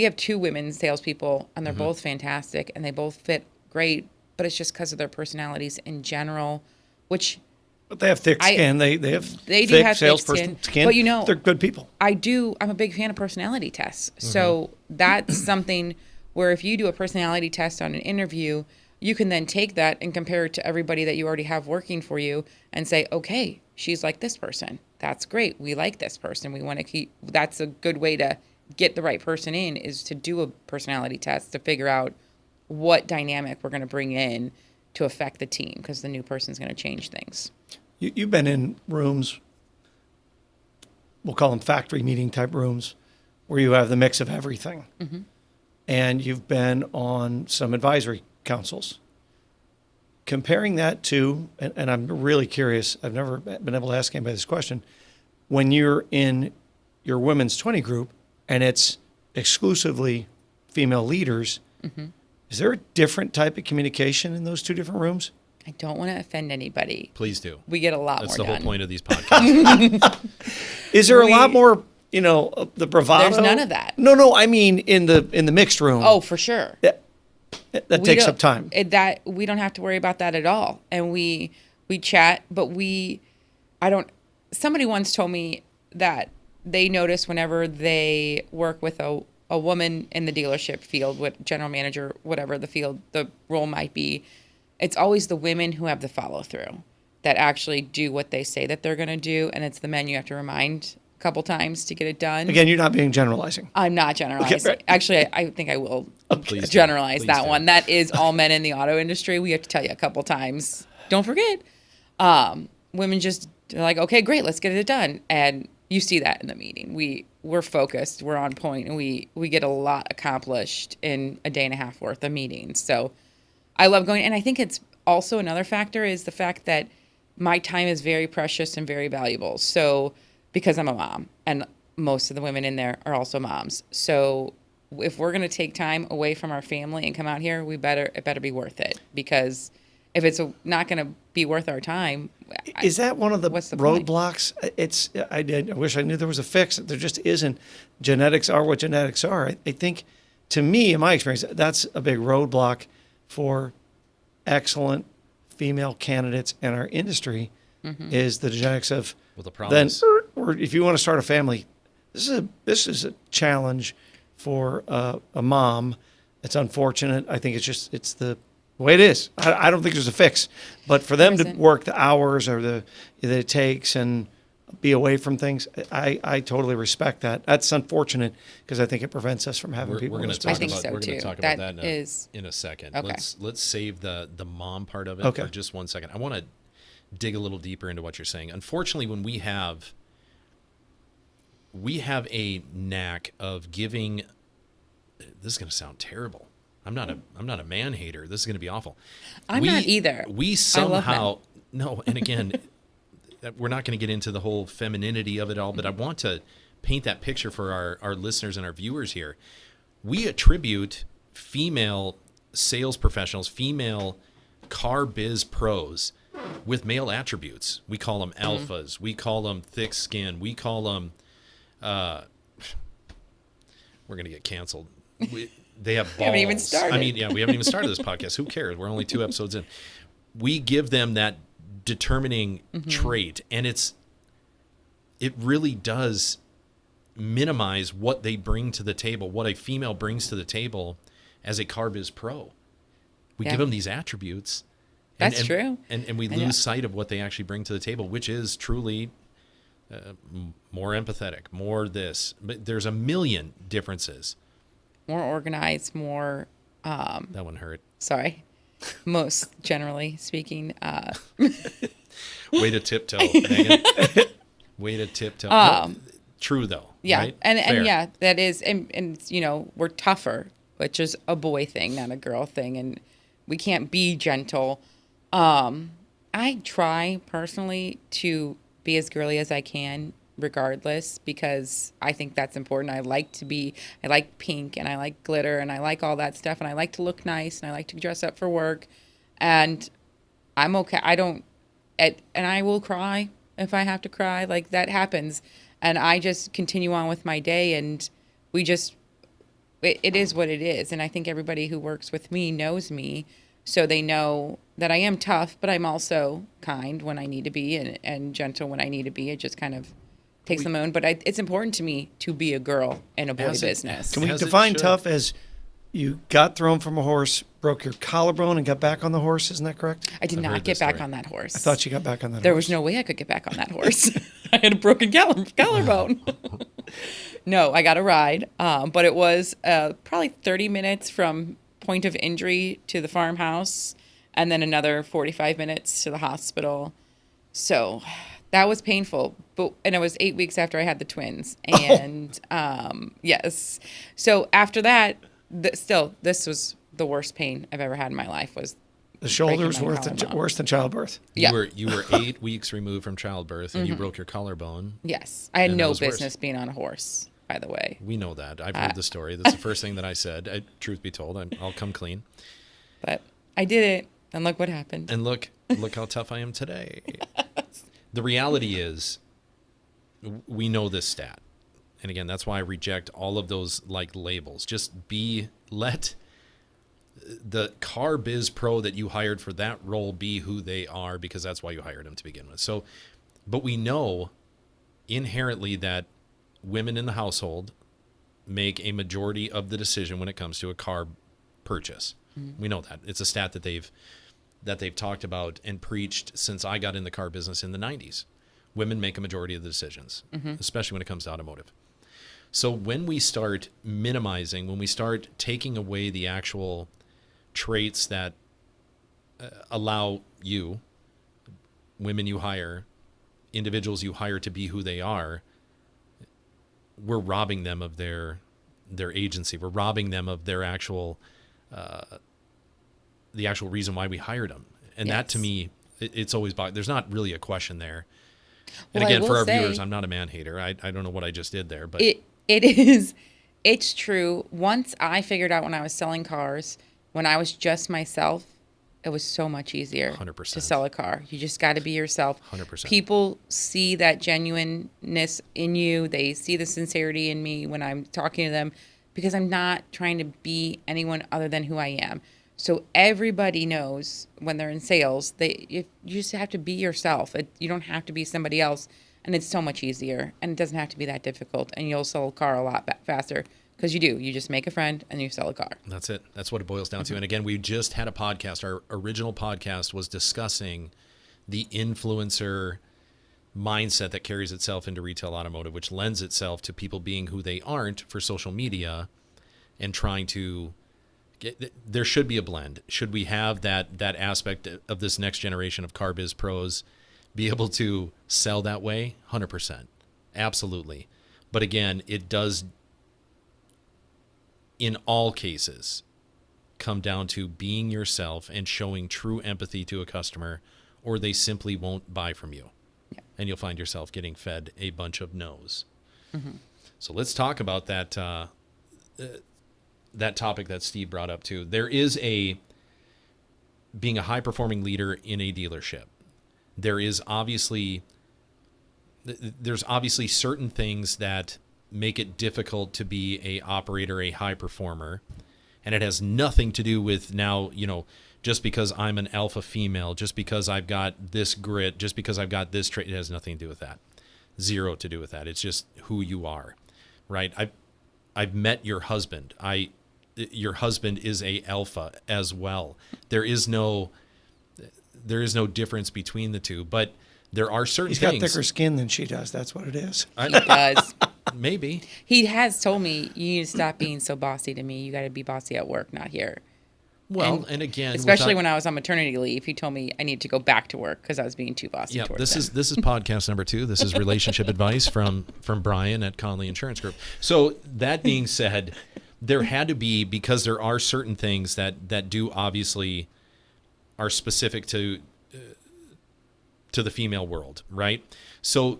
have 2 women salespeople, and they're both fantastic, and they both fit great. But it's just because of their personalities in general, which But they have thick skin. They do have have thick salesperson skin. But they're good people. I'm a big fan of personality tests. So that's something where if you do a personality test on an interview, you can then take that and compare it to everybody that you already have working for you and say, okay, she's like this person. That's great. We like this person. We want to keep. That's a good way to get the right person in, is to do a personality test to figure out what dynamic we're going to bring in to affect the team, because the new person's going to change things. You've been in rooms, we'll call them factory meeting type rooms, where you have the mix of everything. And you've been on some advisory councils. Comparing that to, and I'm really curious, I've never been able to ask anybody this question, when you're in your women's 20 group and it's exclusively female leaders, is there a different type of communication in those 2 different rooms? I don't want to offend anybody. Please do. We get a lot That's more the done. whole point of these podcasts. Is there a lot more, the bravado? There's none of that. No, I mean in the mixed room. Oh, for sure. That We takes don't- up time. We don't have to worry about that at all. And we chat, but somebody once told me that they notice whenever they work with a woman in the dealership field, what general manager, whatever the role might be, it's always the women who have the follow through that actually do what they say that they're going to do. And it's the men you have to remind a couple times to get it done. Again, you're not being generalizing. I'm not generalizing. Okay, right. Actually, I think I will Please do. generalize Please that do. one. That is all men in the auto industry. We have to tell you a couple times. Don't forget. Women just are like, okay, great, let's get it done. And you see that in the meeting. We're focused, we're on point, and we get a lot accomplished in a day and a half worth of meetings. So I love going. And I think it's also another factor is the fact that my time is very precious and very valuable. So because I'm a mom, and most of the women in there are also moms. So if we're going to take time away from our family and come out here, it better be worth it, because if it's not going to be worth our time, Is that one of the what's the point? roadblocks? I wish I knew there was a fix. There just isn't. Genetics are what genetics are. I think, to me, in my experience, that's a big roadblock for excellent female candidates in our industry, is the genetics of. Well, the problem Then, is, or if you want to start a family, this is a challenge for a mom. It's unfortunate. I think it's the way it is. I don't think there's a fix, but for them to There isn't. work the hours or that it takes and be away from things, I totally respect that. That's unfortunate because I think it prevents us from having we're people. going in to this talk I think about so, we're going too. to talk That about that is- in a second. Okay. Let's save the mom part of it Okay. for just 1 second. I want to dig a little deeper into what you're saying. Unfortunately, when we have a knack of giving. This is going to sound terrible. I'm not a man hater. This is going to be awful. I'm not either. We I love somehow no, and again, we're not going to get into the whole femininity of it all, but I want to paint that picture for our listeners and our viewers here. We attribute female sales professionals, female car biz pros with male attributes. We call them alphas. We call them thick skin. We call them, we're going to get canceled. They have balls. We haven't even started. I mean, yeah, we haven't even started this podcast. Who cares? We're only 2 episodes in. We give them that determining trait, and it really does minimize what they bring to the table, what a female brings to the table as a car biz pro. We give them these attributes. That's true. And we lose sight of what they actually bring to the table, which is truly more empathetic, more this. But there's a million differences. More organized, more... that one hurt. Sorry. Most generally speaking. Way to tiptoe, Megan. Way to tiptoe. No, true, though. Yeah. Right? And yeah, that is, and you know, we're tougher, which is a boy thing, not a girl thing. And we can't be gentle. I try personally to be as girly as I can, regardless, because I think that's important. I like pink and I like glitter and I like all that stuff. And I like to look nice and I like to dress up for work, and I'm okay. And I will cry if I have to cry, like that happens. And I just continue on with my day, and it is what it is. And I think everybody who works with me knows me, so they know that I am tough, but I'm also kind when I need to be and gentle when I need to be. It just kind of takes them own. But it's important to me to be a girl in a boy business. Can we As it define should. tough as you got thrown from a horse, broke your collarbone, and got back on the horse? Isn't that correct? I did I've not heard get this back story. on that horse. I thought you got back on that There horse. was no way I could get back on that horse. I had a broken collarbone. No, I got a ride, but it was probably 30 minutes from point of injury to the farmhouse, and then another 45 minutes to the hospital. So that was painful. And it was 8 weeks after I had the twins. And yes. So after that, this was the worst pain I've ever had in my life. Was The shoulder's breaking my collarbone. worse than childbirth. Yeah. You were 8 weeks removed from childbirth, and you broke your collarbone. Yes. I had And that no was worse. business being on a horse, by the way. We know that. I've heard the story. That's the first thing that I said. Truth be told, I'll come clean. But I did it, and look what happened. And look how tough I am today. The reality is, we know this stat. And again, that's why I reject all of those like labels. Just let the car biz pro that you hired for that role be who they are, because that's why you hired them to begin with. So, but we know inherently that women in the household make a majority of the decision when it comes to a car purchase. We know that. It's a stat that they've talked about and preached since I got in the car business in the 90s. Women make a majority of the decisions, especially when it comes to automotive. So when we start minimizing, when we start taking away the actual traits that allow you, women you hire, individuals you hire to be who they are, we're robbing them of their agency. We're robbing them of their actual the actual reason why we hired them. And that to me, it's always there's not really a question there. And Well, again, for our say, viewers, I'm not a man hater. I don't know what I just did there, but it's true. Once I figured out when I was selling cars, when I was just myself, it was so much easier 100%. to sell a car. You just got to be yourself. 100%. People see that genuineness in you. They see the sincerity in me when I'm talking to them, because I'm not trying to be anyone other than who I am. So everybody knows when they're in sales, you just have to be yourself. You don't have to be somebody else, and it's so much easier, and it doesn't have to be that difficult, and you'll sell a car a lot faster, because you do. You just make a friend and you sell a car. That's it. That's what it boils down to. And again, we just had a podcast. Our original podcast was discussing the influencer mindset that carries itself into retail automotive, which lends itself to people being who they aren't for social media and trying to there should be a blend. Should we have that aspect of this next generation of car biz pros be able to sell that way? 100%. Absolutely. But again, it does, in all cases, come down to being yourself and showing true empathy to a customer, or they simply won't buy from you. Yeah. and you'll find yourself getting fed a bunch of no's. So let's talk about that that topic that Steve brought up too. There is being a high-performing leader in a dealership. There's obviously certain things that make it difficult to be a operator, a high performer. And it has nothing to do with now, just because I'm an alpha female, just because I've got this grit, just because I've got this trait, it has nothing to do with that. Zero to do with that. It's just who you are, right? I've met your husband. Your husband is a alpha as well. There is no difference between the two, but there are certain He's things. got thicker skin than she does. That's what it is. He does. Maybe. He has told me, you need to stop being so bossy to me. You got to be bossy at work, not here. Well, and again, especially when I was on maternity leave, he told me I need to go back to work because I was being too bossy. Yeah, towards him. This is podcast number 2. This is relationship advice from Brian at Conley Insurance Group. So that being said, there had to be, because there are certain things that do obviously are specific to the female world, right? So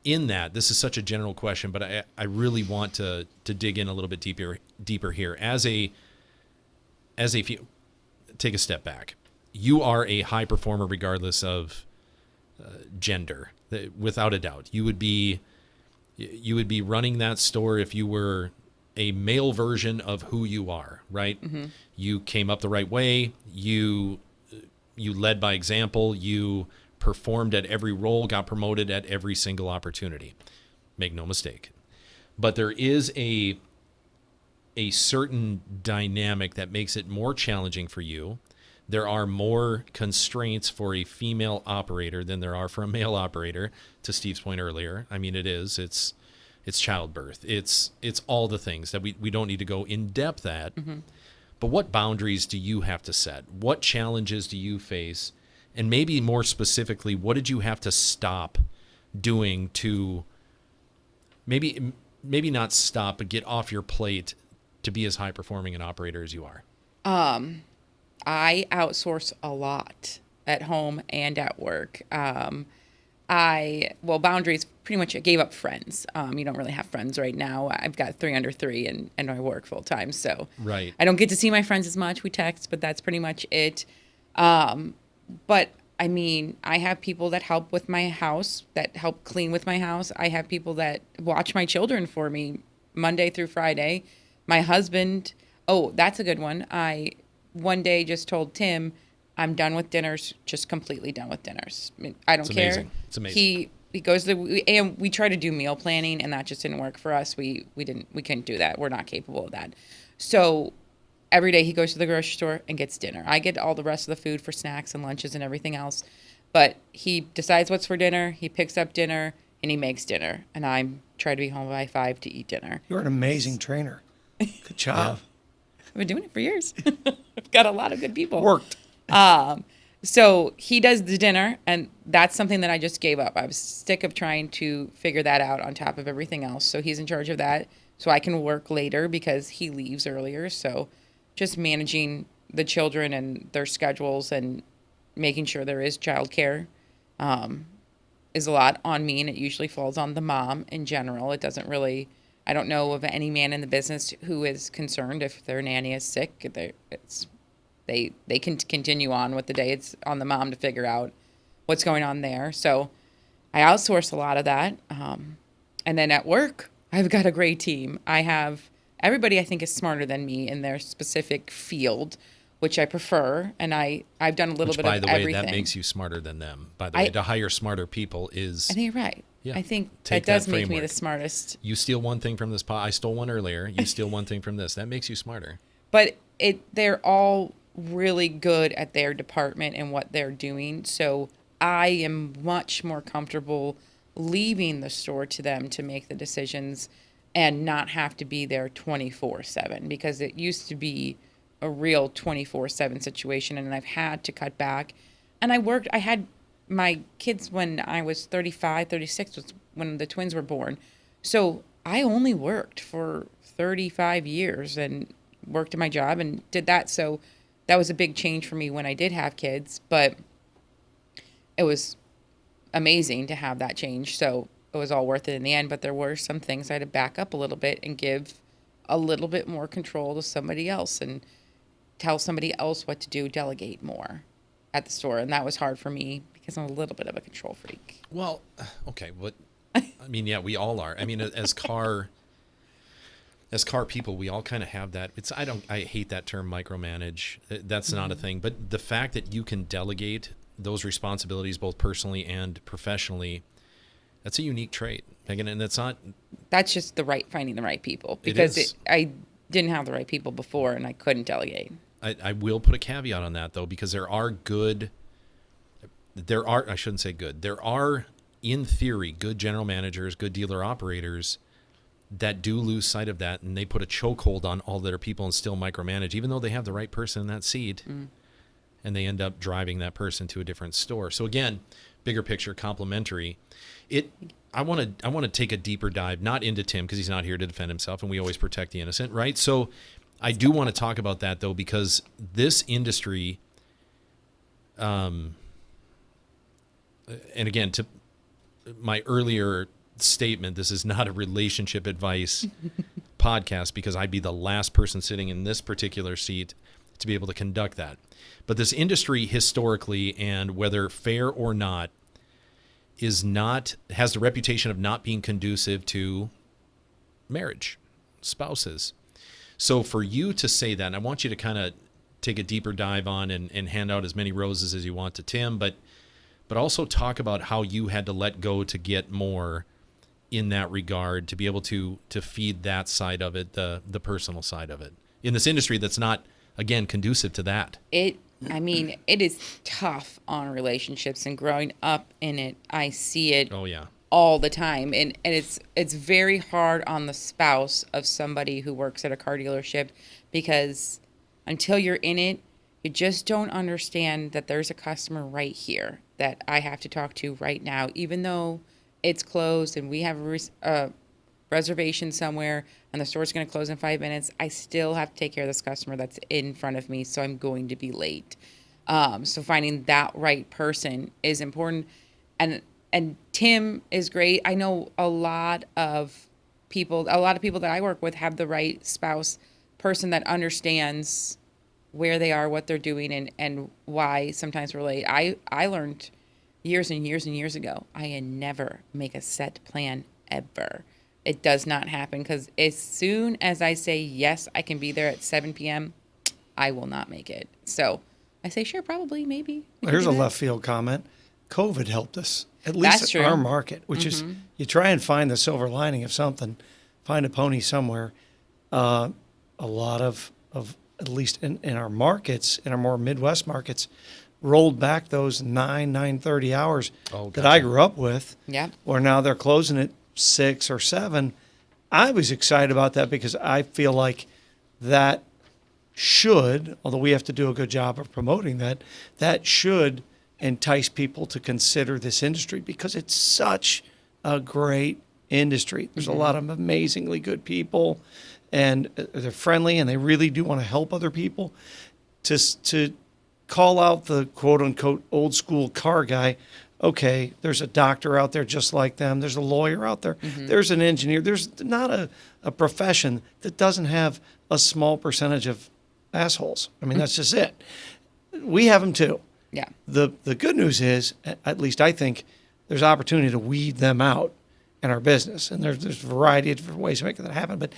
in that, this is such a general question, but I really want to dig in a little bit deeper here. Take a step back. You are a high performer regardless of gender, without a doubt. You would be running that store if you were a male version of who you are, right? Mm-hmm. You came up the right way. You led by example. You performed at every role, got promoted at every single opportunity. Make no mistake. But there is a certain dynamic that makes it more challenging for you. There are more constraints for a female operator than there are for a male operator, to Steve's point earlier. I mean, it's childbirth. It's all the things that we don't need to go in depth at. Mm-hmm. But what boundaries do you have to set? What challenges do you face? And maybe more specifically, what did you have to stop doing to maybe not stop, but get off your plate to be as high performing an operator as you are? I outsource a lot at home and at work. Boundaries, pretty much I gave up friends. You don't really have friends right now. I've got 3 under 3 and I work full time. So right. I don't get to see my friends as much. We text, but that's pretty much it. But I mean, I have people that help with my house, that help clean with my house. I have people that watch my children for me Monday through Friday. My husband, that's a good one. I one day just told Tim, I'm done with dinners, just completely done with dinners. I don't care. Amazing. It's amazing. He goes and we try to do meal planning, and that just didn't work for us. We couldn't do that. We're not capable of that. So every day he goes to the grocery store and gets dinner. I get all the rest of the food for snacks and lunches and everything else. But he decides what's for dinner, he picks up dinner, and he makes dinner. And I try to be home by 5 to eat dinner. You're an amazing trainer. Good job. I've been doing it for years. I've got a lot of good people. Worked. So he does the dinner, and that's something that I just gave up. I was sick of trying to figure that out on top of everything else. So he's in charge of that, so I can work later because he leaves earlier. So just managing the children and their schedules and making sure there is childcare is a lot on me, and it usually falls on the mom in general. It doesn't really, I don't know of any man in the business who is concerned if their nanny is sick. They can continue on with the day. It's on the mom to figure out what's going on there. So I outsource a lot of that. And then at work, I've got a great team. I have everybody I think is smarter than me in their specific field, which I prefer. And I've done a little bit of everything. By the way, that makes you smarter than them. By the way, to hire smarter people is... I think you're right. Yeah, I think that does make me the smartest. You steal one thing from this pot. I stole one earlier. You steal one thing from this. That makes you smarter. But they're all really good at their department and what they're doing. So I am much more comfortable leaving the store to them to make the decisions and not have to be there 24/7, because it used to be a real 24/7 situation, and I've had to cut back. And I had my kids when I was 35, 36 was when the twins were born. So I only worked for 35 years and worked at my job and did that. So that was a big change for me when I did have kids, but it was amazing to have that change. So it was all worth it in the end. But there were some things I had to back up a little bit and give a little bit more control to somebody else and tell somebody else what to do, delegate more at the store. And that was hard for me because I'm a little bit of a control freak. Well, okay, but I mean, yeah, we all are. I mean, as car people, we all kind of have that. I hate that term micromanage. That's not a thing. But the fact that you can delegate those responsibilities both personally and professionally, that's a unique trait, Megan. And that's just finding the right people, because I didn't have the right people before and I couldn't delegate. I will put a caveat on that, though, because there are, in theory, good general managers, good dealer operators that do lose sight of that, and they put a chokehold on all their people and still micromanage, even though they have the right person in that seat, and they end up driving that person to a different store. So again, bigger picture, complementary. I want to take a deeper dive, not into Tim because he's not here to defend himself, and we always protect the innocent, right? So I do want to talk about that, though, because this industry, and again, to my earlier statement, this is not a relationship advice podcast, because I'd be the last person sitting in this particular seat to be able to conduct that. But this industry historically, and whether fair or not, has the reputation of not being conducive to marriage, spouses. So for you to say that, and I want you to kind of take a deeper dive on and hand out as many roses as you want to Tim, but also talk about how you had to let go to get more in that regard, to be able to feed that side of it, the personal side of it, in this industry that's not, again, conducive to that. It is tough on relationships, and growing up in it, I see it all the time. And it's very hard on the spouse of somebody who works at a car dealership, because until you're in it, you just don't understand that there's a customer right here that I have to talk to right now, even though it's closed and we have a reservation somewhere and the store's going to close in 5 minutes. I still have to take care of this customer that's in front of me, so I'm going to be late. So finding that right person is important. And Tim is great. I know a lot of people that I work with have the right spouse person that understands where they are, what they're doing, and why sometimes we're late. I learned years and years and years ago, I never make a set plan ever. It does not happen, because as soon as I say, yes, I can be there at 7 p.m., I will not make it. So I say, sure, probably, maybe. Here's a left field comment. COVID helped us, at least in our market, which is, you try and find the silver lining of something, find a pony somewhere. A lot of at least in our markets, in our more Midwest markets, rolled back those 9:30 hours that I grew up with. Yeah. Or now they're closing at 6 or 7. I was excited about that, because I feel like that should, although we have to do a good job of promoting that should entice people to consider this industry, because it's such a great industry. There's a lot of amazingly good people, and they're friendly, and they really do want to help other people. To call out the quote-unquote old school car guy, okay, there's a doctor out there just like them. There's a lawyer out there. There's an engineer. There's not a profession that doesn't have a small percentage of assholes. I mean, that's just it. We have them too. Yeah. The good news is, at least I think, there's opportunity to weed them out in our business. And there's a variety of different ways to make that happen. But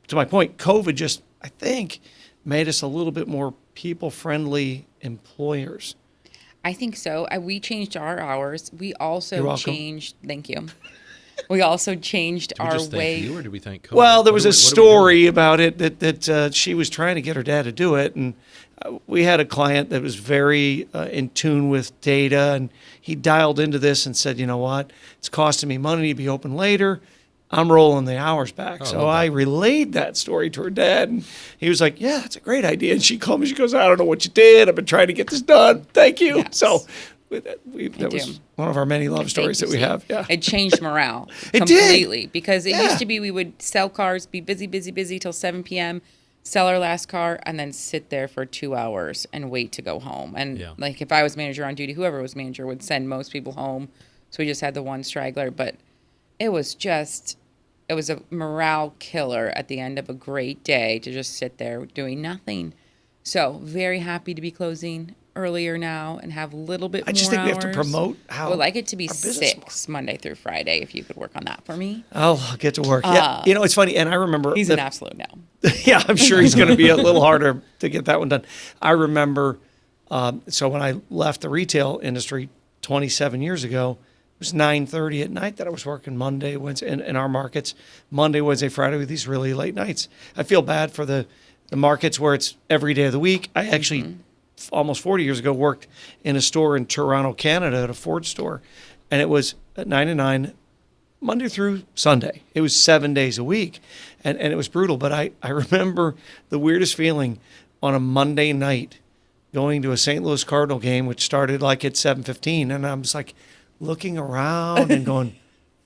to my point, COVID just, I think, made us a little bit more people-friendly employers. I think so. We changed our hours. We also You're welcome. changed. Thank you. We also changed our way. Thank you, or did we thank COVID? Well, there was a story about it that she was trying to get her dad to do it, and we had a client that was very in tune with data, and he dialed into this and said, you know what, it's costing me money to be open later. I'm rolling the hours back. So I relayed that story to her dad, and he was like, yeah, it's a great idea. And she called me. She goes, I don't know what you did. I've been trying to get this done. Thank you. Yes. So that was one of our many love stories that we have. Yeah. It changed morale It completely did. Because it used to be we would sell cars, be busy till 7 p.m., sell our last car, and then sit there for 2 hours and wait to go home. And like if I was manager on duty, whoever was manager would send most people home So we just had the one straggler, but it was a morale killer at the end of a great day to just sit there doing nothing. So very happy to be closing earlier now and have a little bit more I just think we have to hours. promote how I would like it to be our business 6 Monday through Friday, if you could work on that for me. I'll get to work. Yeah, it's funny, and I remember He's an absolute no. Yeah, I'm sure he's going to be a little harder to get that one done. I remember, so when I left the retail industry 27 years ago, it was 9:30 at night that I was working Monday, Wednesday, in our markets, Monday, Wednesday, Friday with these really late nights. I feel bad for the markets where it's every day of the week. I actually, almost 40 years ago, worked in a store in Toronto, Canada, at a Ford store, and it was at 9 to 9, Monday through Sunday. It was 7 days a week, and it was brutal. But I remember the weirdest feeling on a Monday night going to a St. Louis Cardinal game, which started like at 7:15, and I was like looking around and going,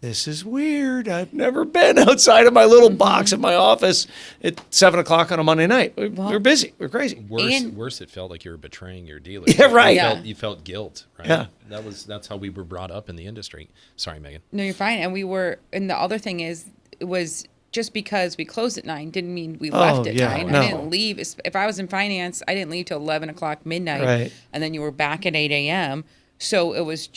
this is weird. I've never been outside of my little box at my office at 7 o'clock on a Monday night. We're busy. We're crazy. Worse, it felt like you were betraying your dealer. Yeah, right. You felt guilt, right? Yeah. That's how we were brought up in the industry. Sorry, Megan. No, you're fine. And the other thing is, it was just because we closed at 9 didn't mean we left at 9. No. I didn't leave. If I was in finance, I didn't leave till 11 o'clock midnight. Right. And then you were back at 8 a.m. So it was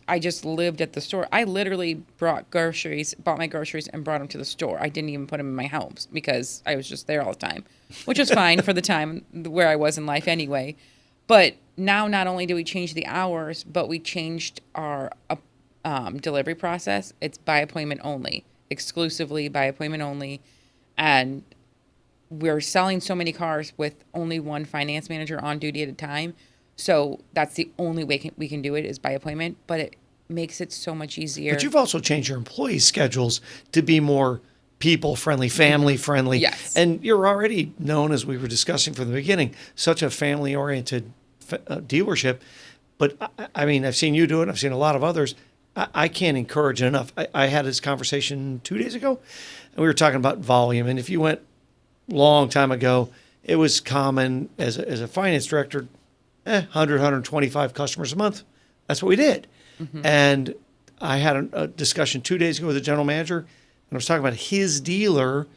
I just lived at the store. I literally bought my groceries and brought them to the store. I didn't even put them in my house because I was just there all the time, which was fine for the time where I was in life anyway. But now not only do we change the hours, but we changed our delivery process. It's by appointment only, exclusively by appointment only. And we're selling so many cars with only one finance manager on duty at a time. So that's the only way we can do it is by appointment, but it makes it so much easier. But you've also changed your employee schedules to be more people-friendly, family-friendly. Yes. And you're already known, as we were discussing from the beginning, such a family-oriented dealership. But, I mean, I've seen you do it. I've seen a lot of others. I can't encourage it enough. I had this conversation 2 days ago, and we were talking about volume. And if you went long time ago, it was common as a finance director, 100, 125 customers a month. That's what we did. And I had a discussion 2 days ago with the general manager, and I was talking about his dealer.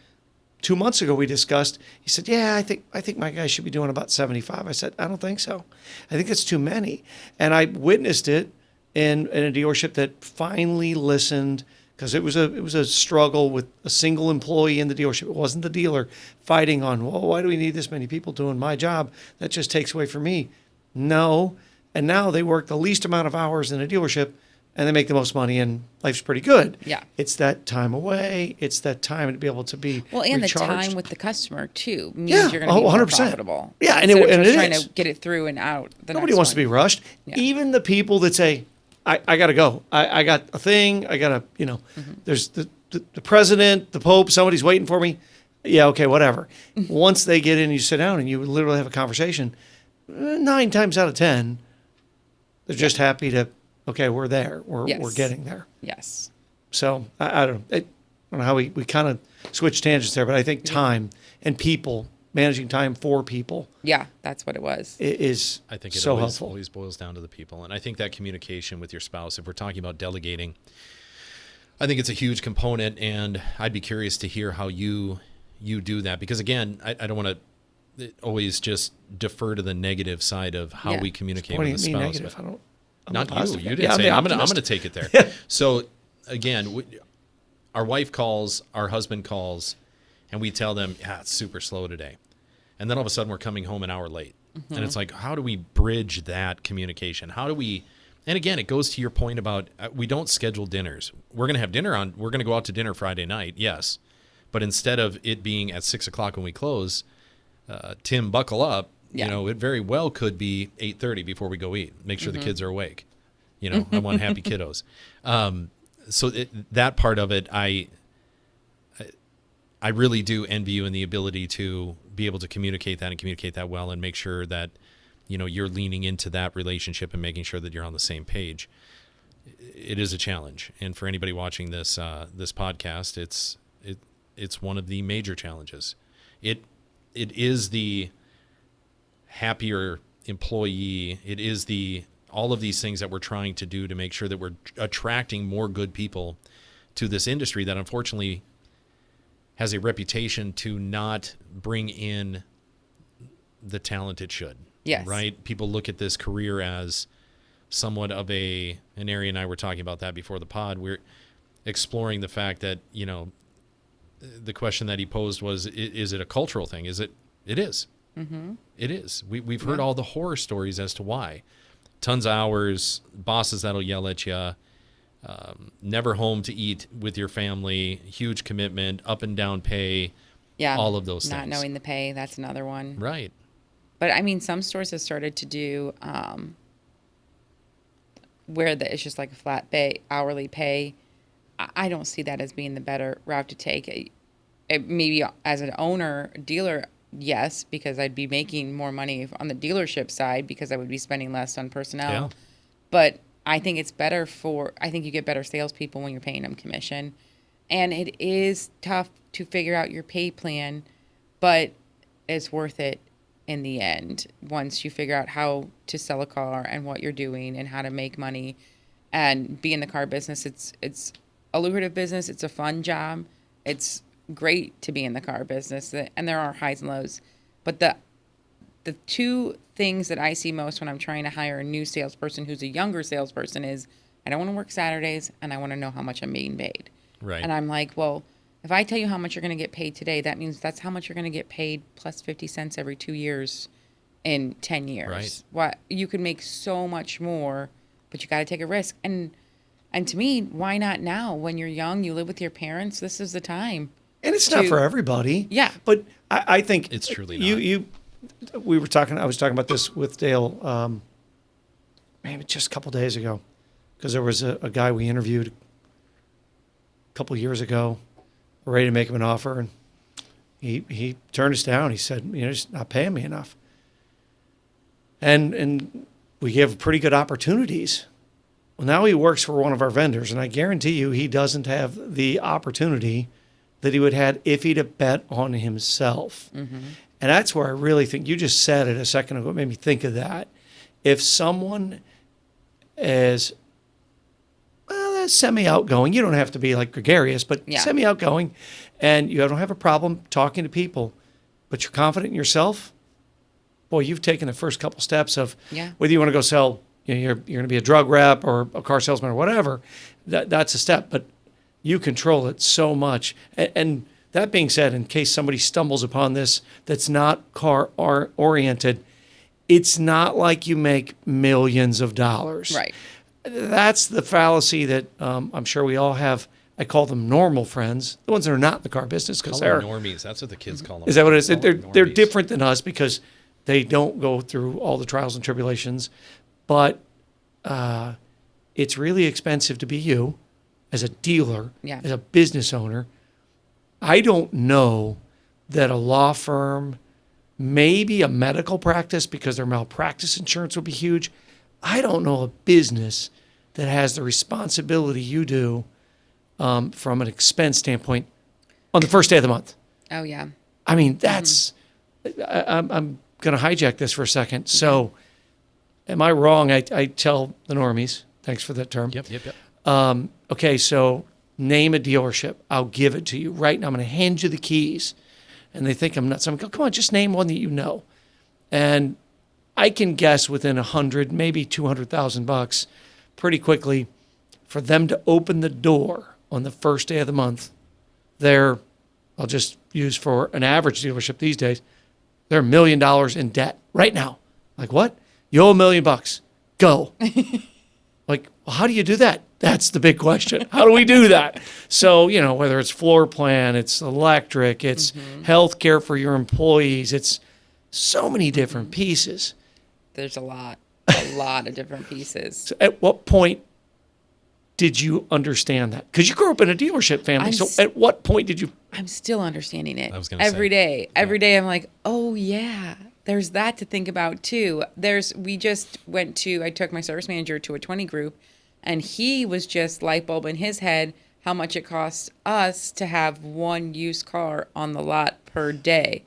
2 months ago, we discussed, he said, yeah, I think my guy should be doing about 75. I said, I don't think so. I think it's too many. And I witnessed it in a dealership that finally listened, because it was a struggle with a single employee in the dealership. It wasn't the dealer fighting on, well, why do we need this many people doing my job? That just takes away from me. No. And now they work the least amount of hours in a dealership, and they make the most money, and life's pretty good. Yeah. It's that time away. It's that time to be able to be and recharged. the time with the customer too means Yeah. you're going to be more 100%. profitable. Yeah, and Instead of it just trying is. to get it through and out. Nobody wants to be rushed. Yeah. Even the people that say, I got to go. I got a thing. I got to, there's the president, the Pope, somebody's waiting for me. Yeah, okay, whatever. Once they get in, you sit down and you literally have a conversation. 9 times out of 10, they're just happy to, okay, we're there. We're getting there. Yes. So I don't know. I don't know how we kind of switch tangents there, but I think time and people, managing time for people. Yeah, that's what it was. Is I think it so always, helpful. always boils down to the people. And I think that communication with your spouse, if we're talking about delegating, I think it's a huge component. And I'd be curious to hear how you do that. Because, again, I don't want to always just defer to the negative side of how we communicate with the spouse. Negative. I don't. I'm Not positive. you. You didn't say. I'm going to take it there. So, again, our wife calls, our husband calls, and we tell them, yeah, it's super slow today. And then all of a sudden we're coming home an hour late. And it's like, how do we bridge that communication? How do we, and again, it goes to your point about we don't schedule dinners. We're going to have we're going to go out to dinner Friday night, yes. But instead of it being at 6 o'clock when we close, Tim, buckle up. Yeah. It very well could be 8:30 before we go eat. Make sure the kids are awake. I want happy kiddos. So that part of it, I really do envy you in the ability to be able to communicate that well and make sure that, you're leaning into that relationship and making sure that you're on the same page. It is a challenge. And for anybody watching this podcast, it's one of the major challenges. It is the happier employee. It is the all of these things that we're trying to do to make sure that we're attracting more good people to this industry that unfortunately has a reputation to not bring in the talent it should. Yes. Right? People look at this career as somewhat of and Ari and I were talking about that before the pod. We're exploring the fact that, the question that he posed was, is it a cultural thing? It is. Mm-hmm. It is. We've heard all the horror stories as to why. Tons of hours, bosses that'll yell at you, never home to eat with your family, huge commitment, up and down pay, all of those things. Not knowing the pay, that's another one. Right. But, I mean, some stores have started to do where it's just like a flat pay, hourly pay. I don't see that as being the better route to take. Maybe as an owner, dealer, yes, because I'd be making more money on the dealership side because I would be spending less on personnel. Yeah. But I think it's better I think you get better salespeople when you're paying them commission. And it is tough to figure out your pay plan, but it's worth it in the end once you figure out how to sell a car and what you're doing and how to make money and be in the car business. It's a lucrative business. It's a fun job. It's great to be in the car business, and there are highs and lows. But the two things that I see most when I'm trying to hire a new salesperson who's a younger salesperson is I don't want to work Saturdays, and I want to know how much I'm being paid. Right. And I'm like, well, if I tell you how much you're going to get paid today, that means that's how much you're going to get paid plus 50 cents every 2 years in 10 years. Right. What you could make so much more, but you got to take a risk. And to me, why not now? When you're young, you live with your parents, this is the time. And it's not for everybody. Yeah. But I think it's truly not. I was talking about this with Dale maybe just a couple days ago, because there was a guy we interviewed a couple years ago, ready to make him an offer, and he turned us down. He said, he's not paying me enough. And we gave pretty good opportunities. Well, now he works for one of our vendors, and I guarantee you he doesn't have the opportunity that he would have had if he'd have bet on himself. Mm-hmm. And that's where I really think, you just said it a second ago, it made me think of that. If someone is semi-outgoing, you don't have to be like gregarious, but semi-outgoing, and you don't have a problem talking to people, but you're confident in yourself, boy, you've taken the first couple steps of whether you want to go sell, you're going to be a drug rep or a car salesman or whatever, that's a step, but you control it so much. And that being said, in case somebody stumbles upon this that's not car-oriented, it's not like you make millions of dollars. Right. That's the fallacy that I'm sure we all have. I call them normal friends, the ones that are not in the car business, because they're normies. That's what the kids call them. Is that what it is? They're different than us because they don't go through all the trials and tribulations. But it's really expensive to be you as a dealer, as a business owner. I don't know that a law firm, maybe a medical practice, because their malpractice insurance would be huge. I don't know a business that has the responsibility you do from an expense standpoint on the first day of the month. Oh, yeah. I mean, that's, I'm going to hijack this for a second. So am I wrong? I tell the normies, thanks for that term. Yep. Okay, so name a dealership. I'll give it to you right now. I'm going to hand you the keys. And they think I'm nuts. I'm going, come on, just name one that you know. And I can guess within $100,000, maybe $200,000 pretty quickly for them to open the door on the first day of the month. I'll just use for an average dealership these days, they're $1 million in debt right now. Like, what? You owe $1 million. Go. Like, well, how do you do that? That's the big question. How do we do that? So, whether it's floor plan, it's electric, it's health care for your employees, it's so many different pieces. There's a lot of different pieces. So at what point did you understand that? Because you grew up in a dealership family. At what point did you? I'm still understanding it. I was going to say. Every day. Every day I'm like, oh, yeah, there's that to think about, too. I took my service manager to a 20 group, and he was just light bulb in his head how much it costs us to have one used car on the lot per day.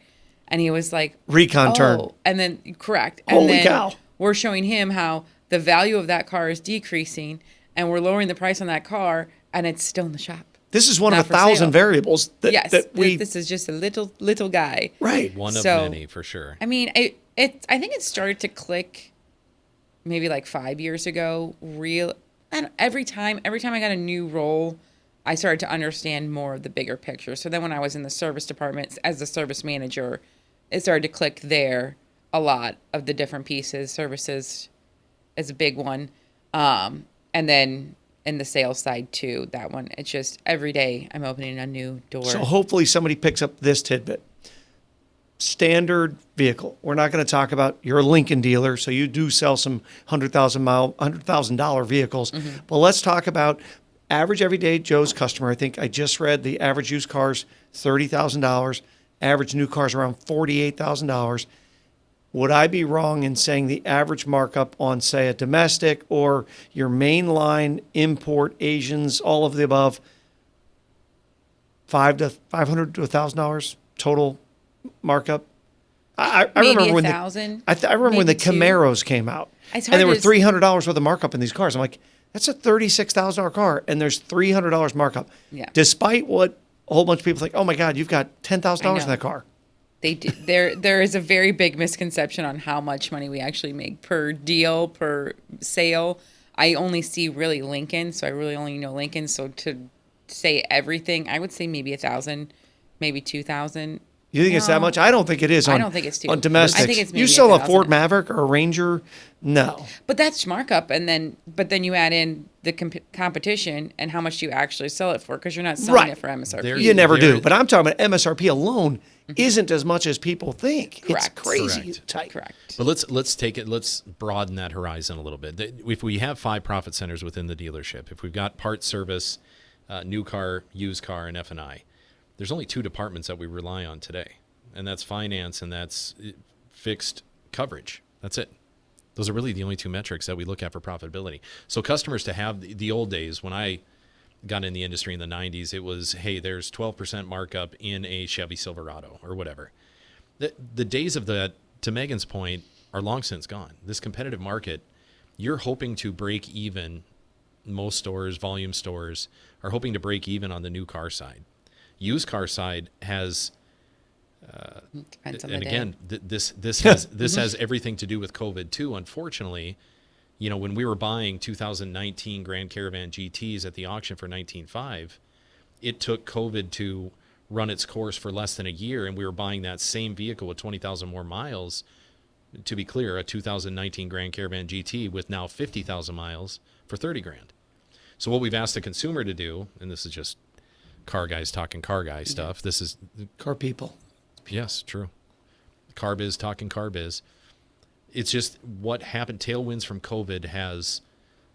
And he was like, recon turn. And then, correct. Holy and then cow. We're showing him how the value of that car is decreasing, and we're lowering the price on that car, and it's still in the shop. This is one Not of for 1,000 sale. variables that, Yes, that we this is just a little guy. right. One of So, many, for sure. I mean, I think it started to click maybe like 5 years ago. And every time I got a new role, I started to understand more of the bigger picture. So then when I was in the service department as the service manager, it started to click there a lot of the different pieces. Services is a big one. And then in the sales side too, that one. It's just every day I'm opening a new door. So hopefully somebody picks up this tidbit. Standard vehicle. We're not going to talk about you're a Lincoln dealer, so you do sell some $100,000 vehicles. But let's talk about average everyday Joe's customer. I think I just read the average used cars $30,000, average new cars around $48,000. Would I be wrong in saying the average markup on, say, a domestic or your mainline import Asians, all of the above, $500 to $1,000 total markup? I Maybe remember when $1,000. I remember when the maybe two. Camaros came out, It's and there hard were to $300 worth of markup in these cars. I'm like, that's a $36,000 car, and there's $300 markup. Yeah. Despite what a whole bunch of people think, oh my God, you've got $10,000 in know. that car. They do. There is a very big misconception on how much money we actually make per deal, per sale. I only see really Lincoln, so I really only know Lincoln. So to say everything, I would say maybe 1,000, maybe 2,000. You think it's that No. much? I don't think it is. I On, don't think it's too. on domestics. I think it's you maybe sell a 1,000. Ford Maverick or a Ranger? No. But that's markup, but then you add in the competition and how much you actually sell it for, because you're not selling Right. it for MSRP. There You never There- do. But I'm talking about MSRP alone isn't as much as people think. Correct. It's crazy Correct. tight. Correct. But let's take it. Let's broaden that horizon a little bit. If we have 5 profit centers within the dealership, if we've got parts, service, new car, used car, and F&I, there's only 2 departments that we rely on today, and that's finance and that's fixed coverage. That's it. Those are really the only 2 metrics that we look at for profitability. So customers to have the old days when I got in the industry in the 90s, it was, hey, there's 12% markup in a Chevy Silverado or whatever. The days of that, to Megan's point, are long since gone. This competitive market, you're hoping to break even. Most stores, volume stores, are hoping to break even on the new car side. Used car side has, Depends on the and day. again, this has everything to do with COVID too. Unfortunately, you know, when we were buying 2019 Grand Caravan GTs at the auction for $19,500, it took COVID to run its course for less than a year, and we were buying that same vehicle with 20,000 more miles. To be clear, a 2019 Grand Caravan GT with now 50,000 miles for $30,000. So what we've asked the consumer to do, and this is just car guys talking car guy stuff. This is, Car people. yes, true. Car biz talking car biz. It's just what happened. Tailwinds from COVID has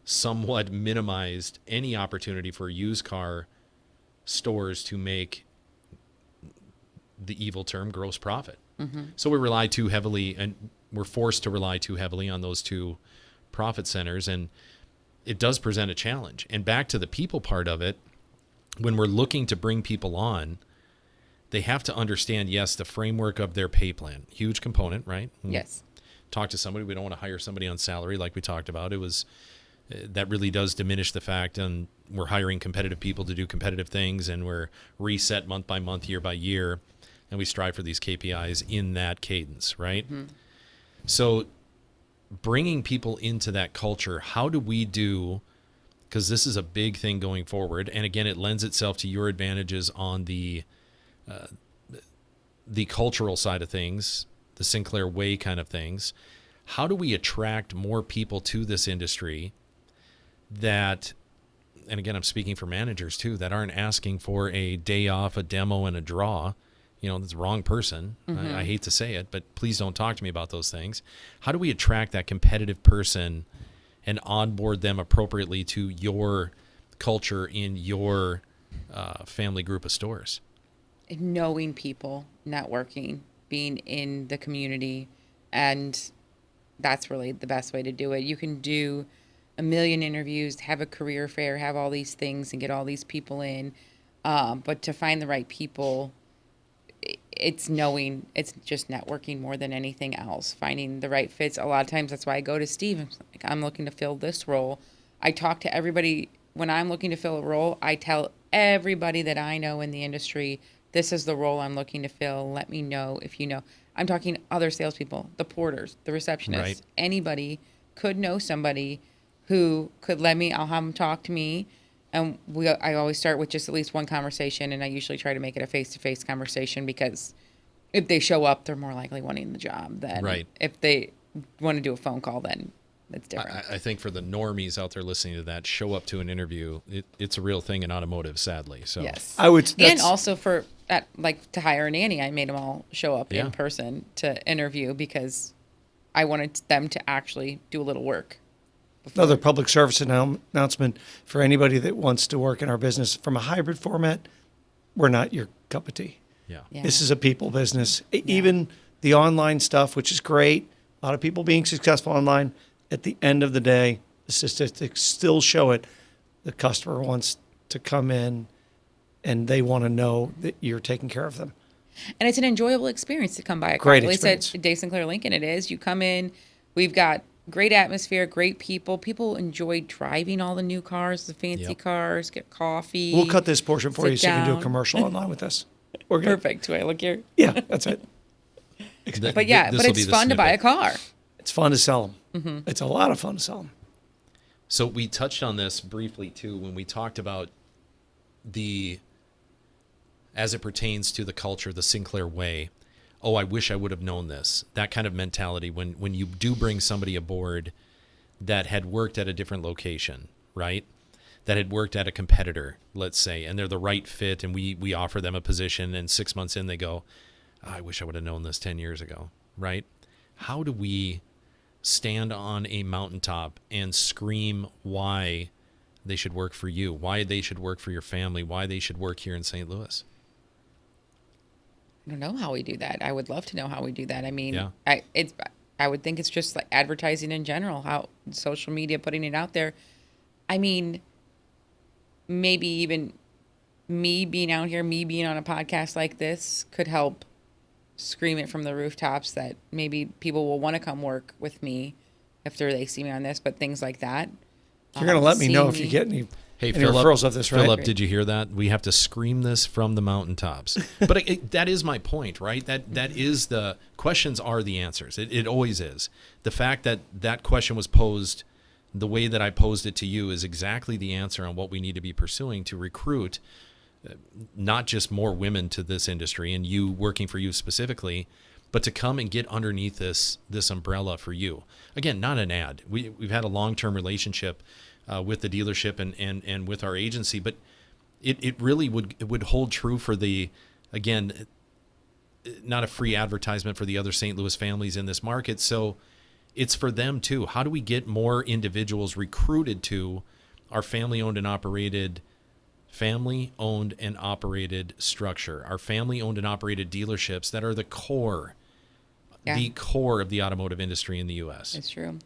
somewhat minimized any opportunity for used car stores to make the evil term gross profit. So we rely too heavily, and we're forced to rely too heavily on those 2 profit centers, and it does present a challenge. And back to the people part of it, when we're looking to bring people on, they have to understand, yes, the framework of their pay plan. Huge component, right? Yes. Talk to somebody. We don't want to hire somebody on salary like we talked about. It was that really does diminish the fact, and we're hiring competitive people to do competitive things, and we're reset month by month, year by year, and we strive for these KPIs in that cadence, right? So bringing people into that culture, how do we do, because this is a big thing going forward, and again, it lends itself to your advantages on the cultural side of things, the Sinclair way kind of things. How do we attract more people to this industry that, and again, I'm speaking for managers too, that aren't asking for a day off, a demo, and a draw? You know, that's the wrong person. I hate to say it, but please don't talk to me about those things. How do we attract that competitive person and onboard them appropriately to your culture in your family group of stores? Knowing people, networking, being in the community, and that's really the best way to do it. You can do a million interviews, have a career fair, have all these things, and get all these people in, but to find the right people, it's knowing, it's just networking more than anything else, finding the right fits. A lot of times that's why I go to Steve. I'm looking to fill this role. I talk to everybody. When I'm looking to fill a role, I tell everybody that I know in the industry, this is the role I'm looking to fill. Let me know if you know. I'm talking other salespeople, the porters, the receptionists, Right. anybody could know somebody who could let me, I'll have them talk to me. And I always start with just at least one conversation, and I usually try to make it a face-to-face conversation, because if they show up, they're more likely wanting the job than Right. if they want to do a phone call, then it's different. I think for the normies out there listening to that, show up to an interview. It's a real thing in automotive, sadly. So Yes. I would, And that's- also like to hire a nanny, I made them all show up Yeah. in person to interview, because I wanted them to actually do a little work. Another public service announcement for anybody that wants to work in our business from a hybrid format. We're not your cup of tea. yeah. Yeah. This is a people business. Even the online stuff, which is great, a lot of people being successful online. At the end of the day, the statistics still show it. The customer wants to come in and they want to know that you're taking care of them. And it's an enjoyable experience to come by a car. Great At least experience. at Dave Sinclair Lincoln it is. You come in, we've got great atmosphere, great people. People enjoy driving all the new cars, the fancy Yep. cars, get coffee. We'll cut this portion for sit you so you can do a down. commercial online with us. We're good. Perfect. Do I look here? Yeah, that's it. But yeah, but it's fun to buy a car. It's fun to sell them. Mm-hmm. It's a lot of fun to sell them. So we touched on this briefly too when we talked about as it pertains to the culture, the Sinclair way. Oh, I wish I would have known this. That kind of mentality when you do bring somebody aboard that had worked at a different location, right? That had worked at a competitor, let's say, and they're the right fit, and we offer them a position, and 6 months in they go, oh, I wish I would have known this 10 years ago, right? How do we stand on a mountaintop and scream why they should work for you, why they should work for your family, why they should work here in St. Louis? I don't know how we do that. I would love to know how we do that. I mean, Yeah. I would think it's just like advertising in general, how social media, putting it out there. I mean, maybe even me being out here, me being on a podcast like this could help scream it from the rooftops that maybe people will want to come work with me after they see me on this, but things like that. You're going to let me know seeing if you get any, Hey, any Philip, referrals of this, right? Philip, did you hear that? We have to scream this from the mountaintops. But that is my point, right? That is the questions are the answers. It always is. The fact that that question was posed the way that I posed it to you is exactly the answer on what we need to be pursuing to recruit not just more women to this industry and you working for you specifically, but to come and get underneath this umbrella for you. Again, not an ad. We've had a long-term relationship with the dealership and with our agency, but it really would hold true for again, not a free advertisement for the other St. Louis families in this market. So it's for them too. How do we get more individuals recruited to our family-owned and operated structure, our family-owned and operated dealerships that are the core of the automotive industry in the U.S.? It's true.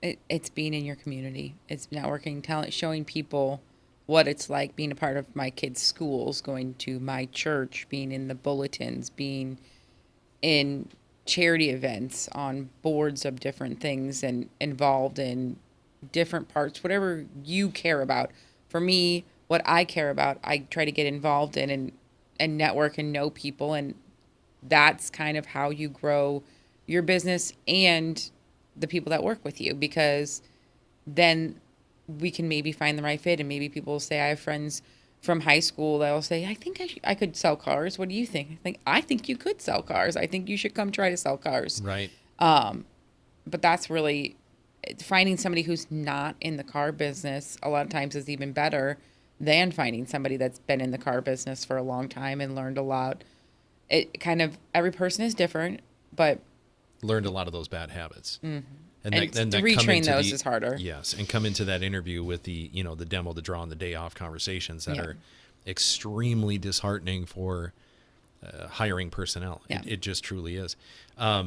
It's being in your community. It's networking, showing people what it's like being a part of my kids' schools, going to my church, being in the bulletins, being in charity events, on boards of different things, and involved in different parts, whatever you care about. For me, what I care about, I try to get involved in and network and know people, and that's kind of how you grow your business and the people that work with you, because then we can maybe find the right fit. And maybe people will say, I have friends from high school that will say, I think I could sell cars. What do you think? I think you could sell cars. I think you should come try to sell cars. Right. But that's really finding somebody who's not in the car business a lot of times is even better than finding somebody that's been in the car business for a long time and learned a lot. Every person is different, but Learned a lot of those bad habits. and then to come retrain into those is harder. Yes, and come into that interview with the demo, the draw, and the day off conversations that Yeah. are extremely disheartening for hiring personnel. Yeah. It just truly is. I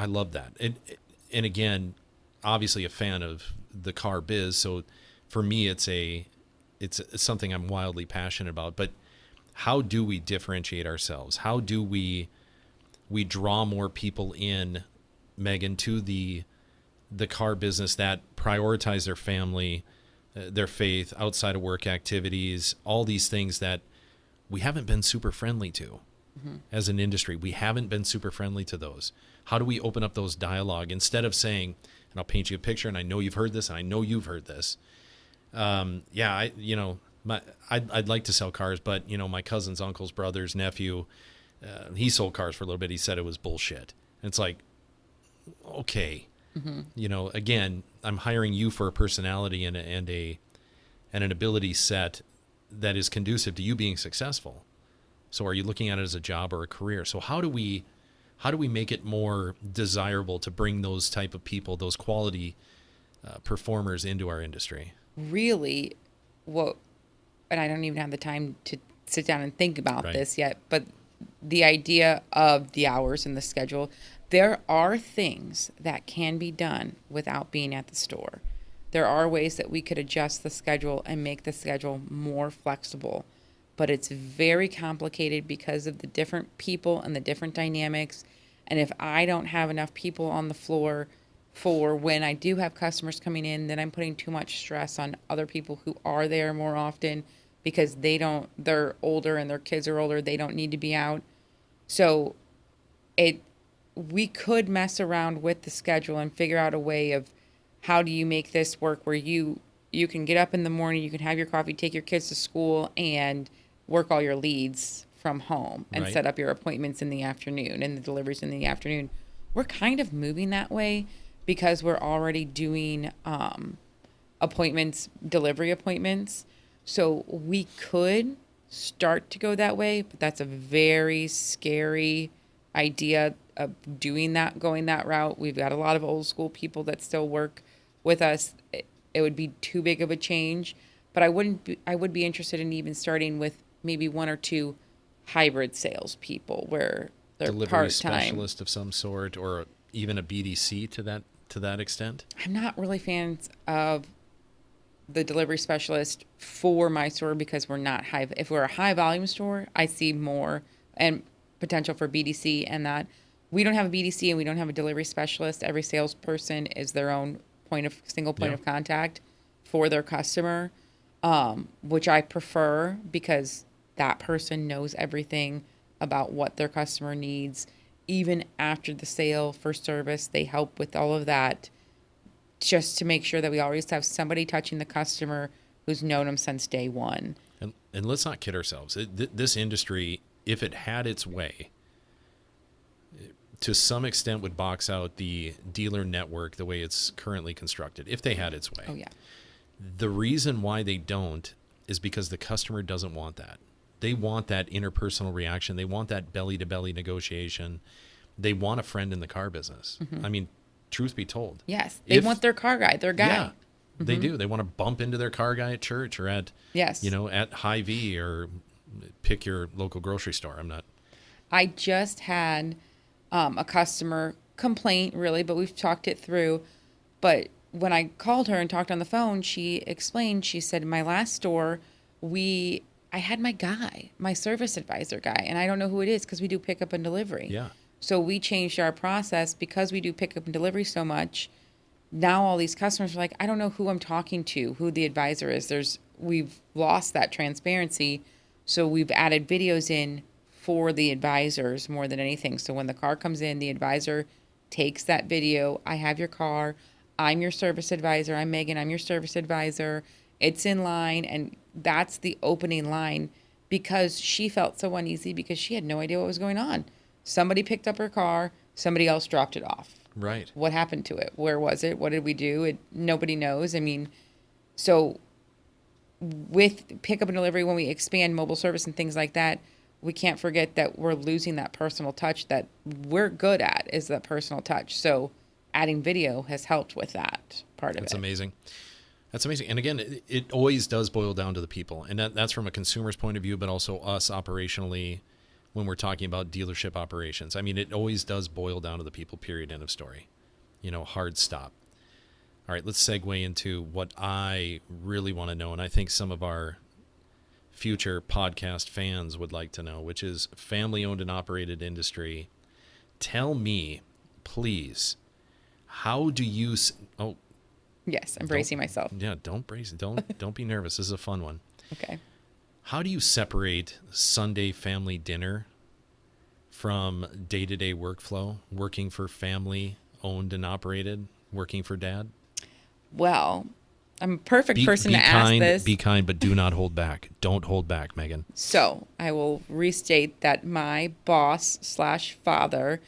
love that. And again, obviously a fan of the car biz, so for me it's something I'm wildly passionate about. But how do we differentiate ourselves? How do we draw more people in, Megan, to the car business that prioritize their family, their faith, outside of work activities, all these things that we haven't been super friendly to as an industry. We haven't been super friendly to those. How do we open up those dialogue instead of saying, and I'll paint you a picture, and I know you've heard this, and I know you've heard this. I'd like to sell cars, but my cousin's uncle's brother's nephew, he sold cars for a little bit. He said it was bullshit. And it's like, okay, again, I'm hiring you for a personality and an ability set that is conducive to you being successful. So are you looking at it as a job or a career? So how do we make it more desirable to bring those type of people, those quality performers into our industry? Really, and I don't even have the time to sit down and think about Right. this yet, but the idea of the hours and the schedule, there are things that can be done without being at the store. There are ways that we could adjust the schedule and make the schedule more flexible, but it's very complicated because of the different people and the different dynamics. And if I don't have enough people on the floor for when I do have customers coming in, then I'm putting too much stress on other people who are there more often because they're older and their kids are older. They don't need to be out. So we could mess around with the schedule and figure out a way of how do you make this work where you can get up in the morning, you can have your coffee, take your kids to school, and work all your leads from home and Right. set up your appointments in the afternoon and the deliveries in the afternoon. We're kind of moving that way because we're already doing delivery appointments. So we could start to go that way, but that's a very scary idea of going that route. We've got a lot of old school people that still work with us. It would be too big of a change, but I would be interested in even starting with maybe one or two hybrid salespeople where they're Delivery part-time. specialist of some sort, or even a BDC to that extent. I'm not really fans of the delivery specialist for my store because we're not high. If we're a high volume store, I see more and potential for BDC, and that we don't have a BDC and we don't have a delivery specialist. Every salesperson is their own single point Yeah. of contact for their customer, which I prefer because that person knows everything about what their customer needs. Even after the sale for service, they help with all of that just to make sure that we always have somebody touching the customer who's known them since day one. And let's not kid ourselves. This industry, if it had its way, to some extent would box out the dealer network the way it's currently constructed, if they had its way. Oh, yeah. The reason why they don't is because the customer doesn't want that. They want that interpersonal reaction. They want that belly-to-belly negotiation. They want a friend in the car business. I mean, truth be told. Yes. They want their car guy, their guy. Yeah, they do. They want to bump into their car guy at church or at, Yes. at Hy-Vee, or pick your local grocery store. I just had a customer complaint, really, but we've talked it through. But when I called her and talked on the phone, she explained, she said, in my last store, I had my guy, my service advisor guy, and I don't know who it is because we do pickup and delivery. Yeah. So we changed our process because we do pickup and delivery so much. Now all these customers are like, I don't know who I'm talking to, who the advisor is. We've lost that transparency. So we've added videos in for the advisors more than anything. So when the car comes in, the advisor takes that video. I have your car. I'm your service advisor. I'm Megan. I'm your service advisor. It's in line. And that's the opening line because she felt so uneasy because she had no idea what was going on. Somebody picked up her car. Somebody else dropped it off. Right. What happened to it? Where was it? What did we do? Nobody knows. I mean, so with pickup and delivery, when we expand mobile service and things like that, we can't forget that we're losing that personal touch that we're good at, is that personal touch. So adding video has helped with that part of That's it. amazing. That's amazing. And again, it always does boil down to the people. And that's from a consumer's point of view, but also us operationally when we're talking about dealership operations. I mean, it always does boil down to the people, period, end of story. Hard stop. All right, let's segue into what I really want to know. And I think some of our future podcast fans would like to know, which is family-owned and operated industry. Tell me, please, how do you? Oh, Yes, I'm bracing myself. yeah, don't brace. Don't be nervous. This is a fun one. Okay. How do you separate Sunday family dinner from day-to-day workflow? Working for family-owned and operated, working for dad. Well, I'm a perfect person to ask kind, this. Be kind, but do not hold back. Don't hold back, Megan. So I will restate that my boss/father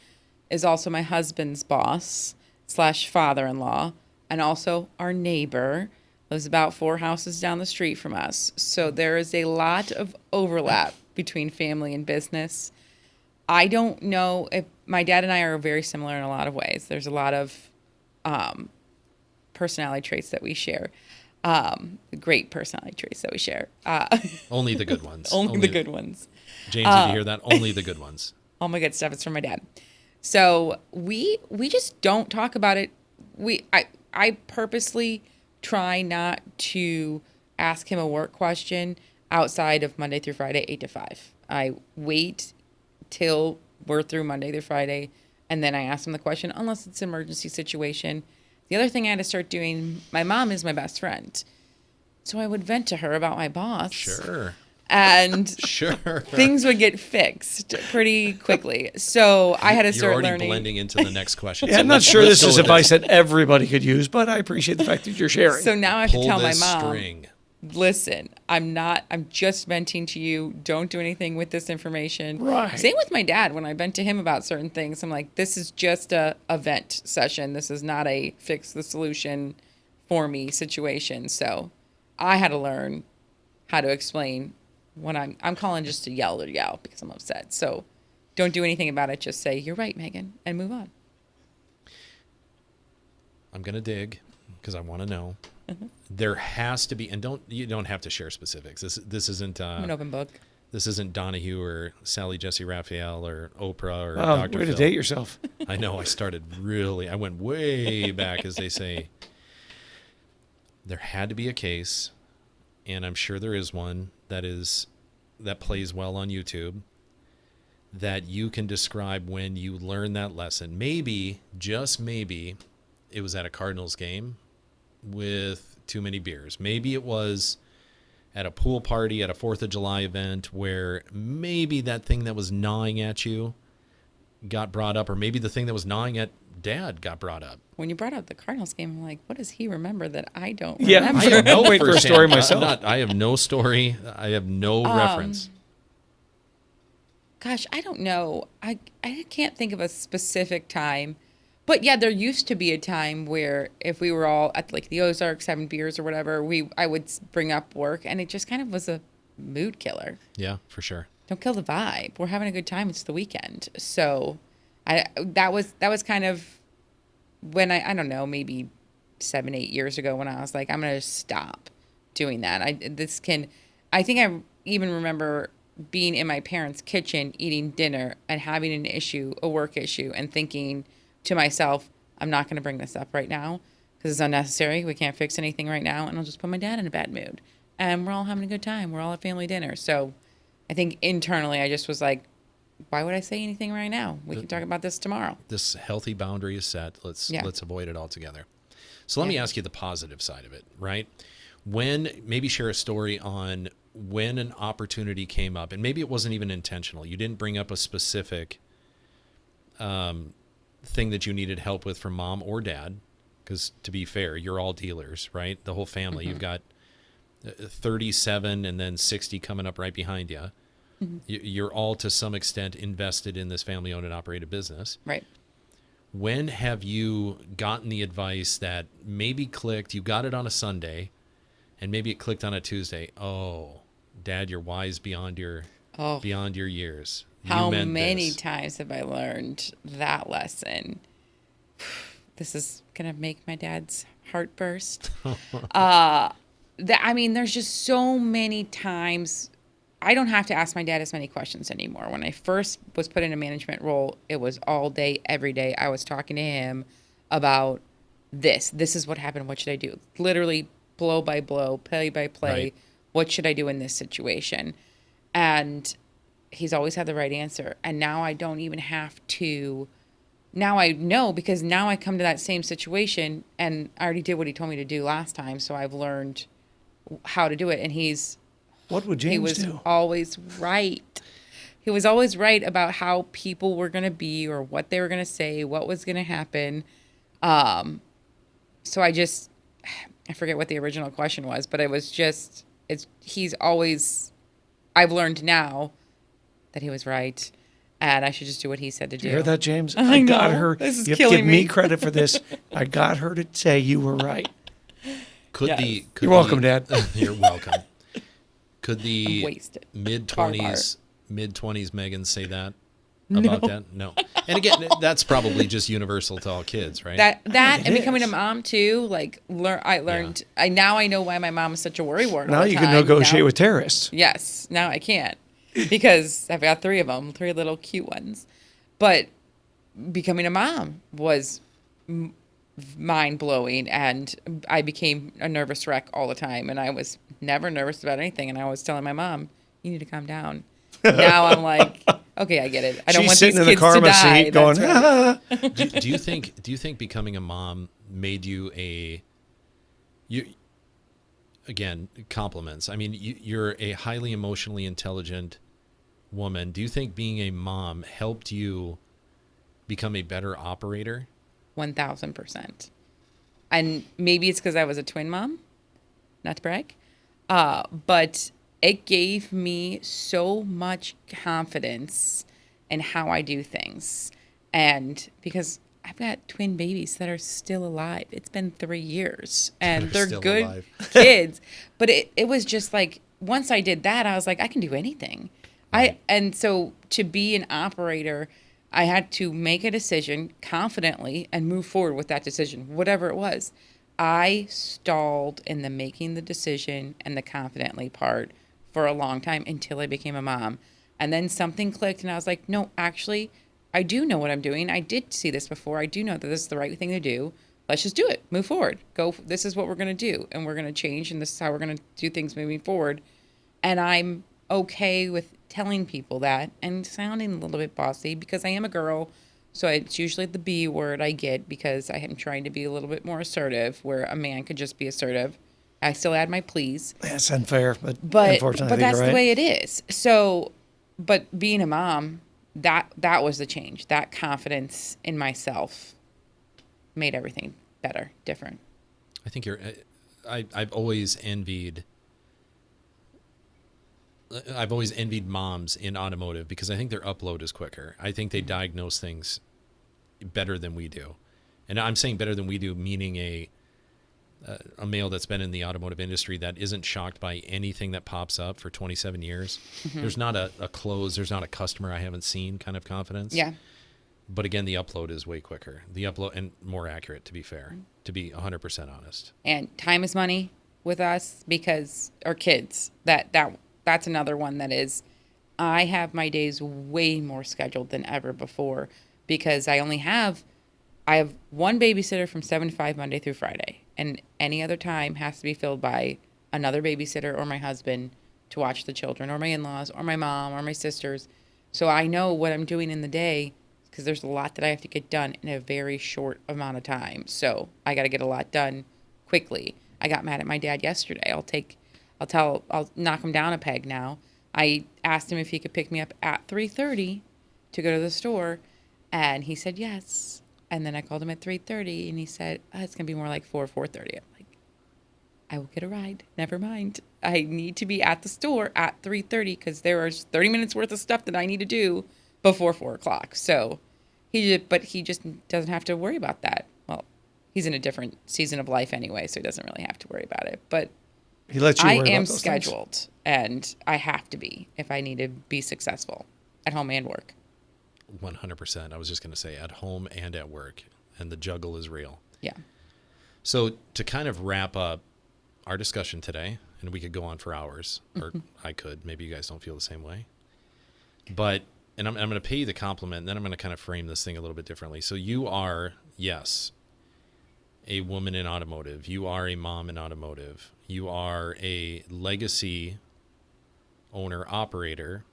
is also my husband's boss/father-in-law, and also our neighbor lives about 4 houses down the street from us. So there is a lot of overlap between family and business. I don't know if my dad and I are very similar in a lot of ways. There's a lot of personality traits that we share. Great personality traits that we share. Only the good ones. Only the good ones. James, did you hear that? Only the good ones. All my good stuff is from my dad. So we just don't talk about it. I purposely try not to ask him a work question outside of Monday through Friday, 8 to 5. I wait till we're through Monday through Friday, and then I ask him the question unless it's an emergency situation. The other thing I had to start doing, my mom is my best friend. So I would vent to her about my boss. Sure. And Sure. things would get fixed pretty quickly. So I had to You're start already learning. blending into the next question. Yeah, So I'm not let's- sure let's this go is with advice that everybody could use, but I appreciate the fact that you're sharing. So now I have to Pull tell my this mom, string. listen, I'm just venting to you. Don't do anything with this information. Right. Same with my dad. When I vent to him about certain things, I'm like, this is just a vent session. This is not a fix the solution for me situation. So I had to learn how to explain when I'm calling just to yell because I'm upset. So don't do anything about it. Just say, you're right, Megan, and move on. I'm going to dig because I want to know. Mm-hmm. There has to be, and you don't have to share specifics. This isn't I'm an open book. this isn't Donahue or Sally Jesse Raphael or Oprah or Wow, Dr. way to Phil. date yourself. I know. I went way back, as they say. There had to be a case, and I'm sure there is one that plays well on YouTube, that you can describe when you learn that lesson. Maybe, just maybe, it was at a Cardinals game with too many beers. Maybe it was at a pool party at a 4th of July event where maybe that thing that was gnawing at you got brought up, or maybe the thing that was gnawing at Dad got brought up. When you brought up the Cardinals game, I'm like, what does he remember that I don't Yeah, remember? I have no wait for a story myself. I have no story. I have no reference. Gosh, I don't know. I can't think of a specific time. But yeah, there used to be a time where if we were all at like the Ozarks having beers or whatever, I would bring up work, and it just kind of was a mood killer. Yeah, for sure. Don't kill the vibe. We're having a good time. It's the weekend. So that was kind of when I don't know, maybe 7-8 years ago when I was like, I'm going to stop doing that. I think I even remember being in my parents' kitchen eating dinner and having an issue, a work issue, and thinking to myself, I'm not going to bring this up right now because it's unnecessary. We can't fix anything right now, and I'll just put my dad in a bad mood. And we're all having a good time. We're all at family dinner. So I think internally I just was like, why would I say anything right now? We can talk about this tomorrow. This healthy boundary is set. Let's avoid it altogether. So let me ask you the positive side of it, right? Maybe share a story on when an opportunity came up, and maybe it wasn't even intentional. You didn't bring up a specific thing that you needed help with from mom or dad, because to be fair, you're all dealers, right? The whole family. Mm-hmm. You've got 37 and then 60 coming up right behind you. Mm-hmm. You're all to some extent invested in this family-owned and operated business. Right. When have you gotten the advice that maybe clicked, you got it on a Sunday, and maybe it clicked on a Tuesday? Oh, Dad, you're wise beyond your years. How many times have I learned that lesson? This is going to make my dad's heart burst. There's just so many times. I don't have to ask my dad as many questions anymore. When I first was put in a management role, it was all day, every day. I was talking to him about this. This is what happened. What should I do? Literally blow by blow, play by play, right. What should I do in this situation? And he's always had the right answer. And now I don't even have to. Now I know, because now I come to that same situation and I already did what he told me to do last time. So I've learned how to do it. And What would he James was do? always right. He was always right about how people were going to be or what they were going to say, what was going to happen. So I forget what the original question was, but it was just, I've learned now that he was right. And I should just do what he said to do. You hear that, James? I got know. her. This is You have to give killing me me. credit for this. I got her to say you were right. Could You're welcome, Dad. You're welcome. Could I'm the wasted. mid-20s Megan say that about that? No. And again, that's probably just universal to all kids, right? That It and becoming a is. mom too. Like I learned. Now I know why my mom is such a worrywart. Now all the you time. can negotiate Now- with terrorists. Yes, now I can't because I've got 3 of them, 3 little cute ones. But becoming a mom was mind blowing, and I became a nervous wreck all the time. And I was never nervous about anything, and I was telling my mom, "You need to calm down." Now I'm like, okay, I get it. I don't She's want sitting these in the kids to karma die. seat going, That's right. "Ah." do you think becoming a mom made you again, compliments. I mean, you're a highly emotionally intelligent woman. Do you think being a mom helped you become a better operator? 1,000%. And maybe it's because I was a twin mom, not to brag, but it gave me so much confidence in how I do things. And because I've got twin babies that are still alive. It's been 3 years and They're they're still good alive. kids. But it was just like, once I did that, I was like, I can do anything. And so to be an operator, I had to make a decision confidently and move forward with that decision, whatever it was. I stalled in the making the decision and the confidently part for a long time until I became a mom. And then something clicked and I was like, no, actually, I do know what I'm doing. I did see this before. I do know that this is the right thing to do. Let's just do it. Move forward. Go. This is what we're going to do. And we're going to change. And this is how we're going to do things moving forward. And I'm okay with telling people that and sounding a little bit bossy because I am a girl. So it's usually the B word I get because I am trying to be a little bit more assertive, where a man could just be assertive. I still add my please. That's unfair, but But unfortunately, I think that's you're right. the way it is. So, but being a mom, that was the change. That confidence in myself made everything better, different. I think I've always envied moms in automotive because I think their upload is quicker. I think they diagnose things better than we do. And I'm saying better than we do, meaning a male that's been in the automotive industry that isn't shocked by anything that pops up for 27 years. Mm-hmm. There's not a close, there's not a customer I haven't seen kind of confidence. Yeah. But again, the upload is way quicker. The upload, and more accurate, to be fair, to be 100% honest. And time is money with us because our kids, that's another one that is, I have my days way more scheduled than ever before because I have one babysitter from 7 to 5 Monday through Friday, and any other time has to be filled by another babysitter or my husband to watch the children or my in-laws or my mom or my sisters. So I know what I'm doing in the day because there's a lot that I have to get done in a very short amount of time. So I got to get a lot done quickly. I got mad at my dad yesterday. I'll knock him down a peg now. I asked him if he could pick me up at 3:30 to go to the store, and he said yes. And then I called him at 3:30, and he said, it's going to be more like 4:30. I'm like, I will get a ride. Never mind. I need to be at the store at 3:30 because there is 30 minutes worth of stuff that I need to do before 4 o'clock. So he just doesn't have to worry about that. Well, he's in a different season of life anyway, so he doesn't really have to worry about it. But He lets you I worry am about those scheduled, things. and I have to be if I need to be successful at home and work. 100%. I was just going to say at home and at work, and the juggle is real. Yeah. So to kind of wrap up our discussion today, and we could go on for hours, or I could. Maybe you guys don't feel the same way. But, and I'm going to pay you the compliment, and then I'm going to kind of frame this thing a little bit differently. So you are, yes, a woman in automotive. You are a mom in automotive. You are a legacy owner operator.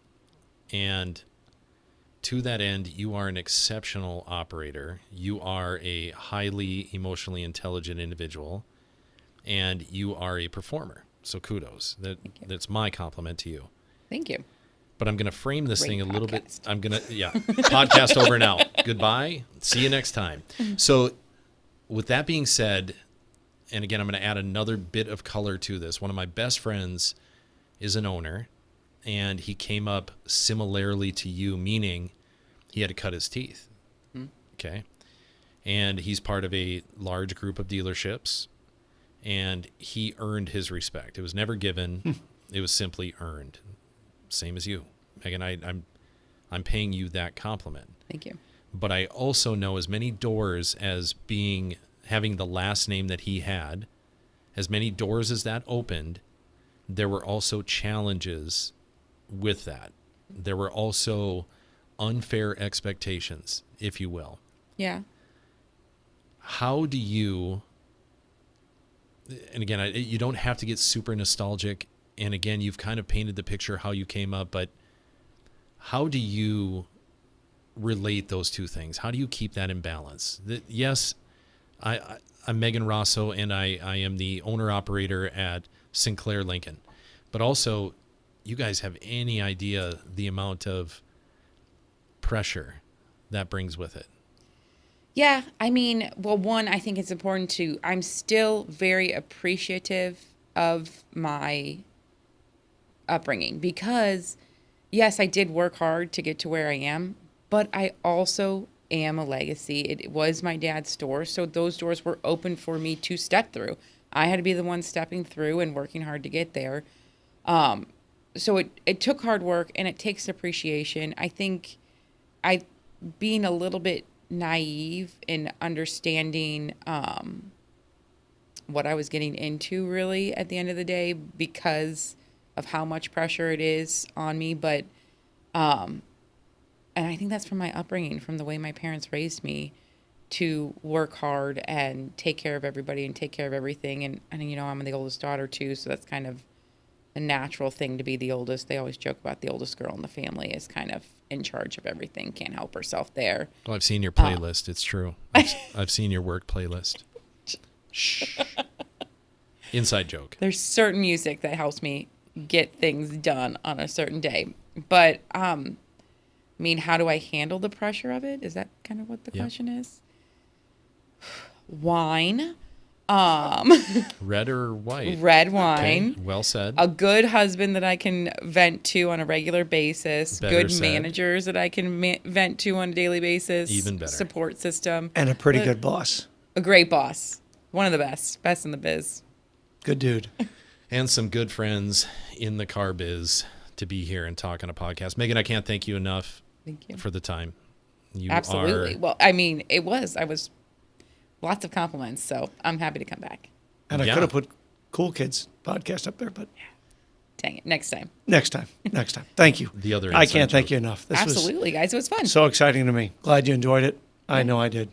And to that end, you are an exceptional operator. You are a highly emotionally intelligent individual. And you are a performer. So kudos. That's my compliment to you. Thank you. But I'm going to frame this thing a little bit. Podcast. I'm going to, podcast over now. Goodbye. See you next time. So with that being said, and again, I'm going to add another bit of color to this. One of my best friends is an owner, and he came up similarly to you, meaning he had to cut his teeth. Okay. And he's part of a large group of dealerships, and he earned his respect. It was never given. It was simply earned. Same as you, Megan. I'm paying you that compliment. Thank you. But I also know as many doors as having the last name that he had, as many doors as that opened, there were also challenges with that. There were also unfair expectations, if you will. Yeah. How do you, and again, you don't have to get super nostalgic. And again, you've kind of painted the picture how you came up, but how do you relate those two things? How do you keep that in balance? Yes, I'm Megan Rosso, and I am the owner-operator at Sinclair Lincoln. But also, you guys have any idea the amount of pressure that brings with it? Yeah, I mean, well, one, I think it's important I'm still very appreciative of my upbringing because, yes, I did work hard to get to where I am, but I also am a legacy. It was my dad's store, so those doors were open for me to step through. I had to be the one stepping through and working hard to get there. So it took hard work, and it takes appreciation. I think being a little bit naive in understanding what I was getting into really at the end of the day because of how much pressure it is on me. But, and I think that's from my upbringing, from the way my parents raised me to work hard and take care of everybody and take care of everything. And I'm the oldest daughter too. So that's kind of a natural thing to be the oldest. They always joke about the oldest girl in the family is kind of in charge of everything, can't help herself there. Well, I've seen your playlist. It's true. I've seen your work playlist. Shh. Inside joke. There's certain music that helps me get things done on a certain day. But, how do I handle the pressure of it? Is that kind of what the question is? Wine. Red or white? Red wine. Okay, well said. A good husband that I can vent to on a regular basis. Better good said. Managers that I can vent to on a daily basis. Even better. Support system. And a pretty good boss. A great boss. One of the best in the biz. Good dude. And some good friends in the car biz to be here and talk on a podcast. Megan, I can't thank you enough Thank you. for the time. You Absolutely. are, Well, I was lots of compliments, so I'm happy to come back. And I Yeah. could have put Cool Kids podcast up there, but Dang it. Next time. next time. Thank you. The other I inside can't thank joke. you enough. This Absolutely, guys. It was fun. was so exciting to me. Glad you enjoyed it. I know I did.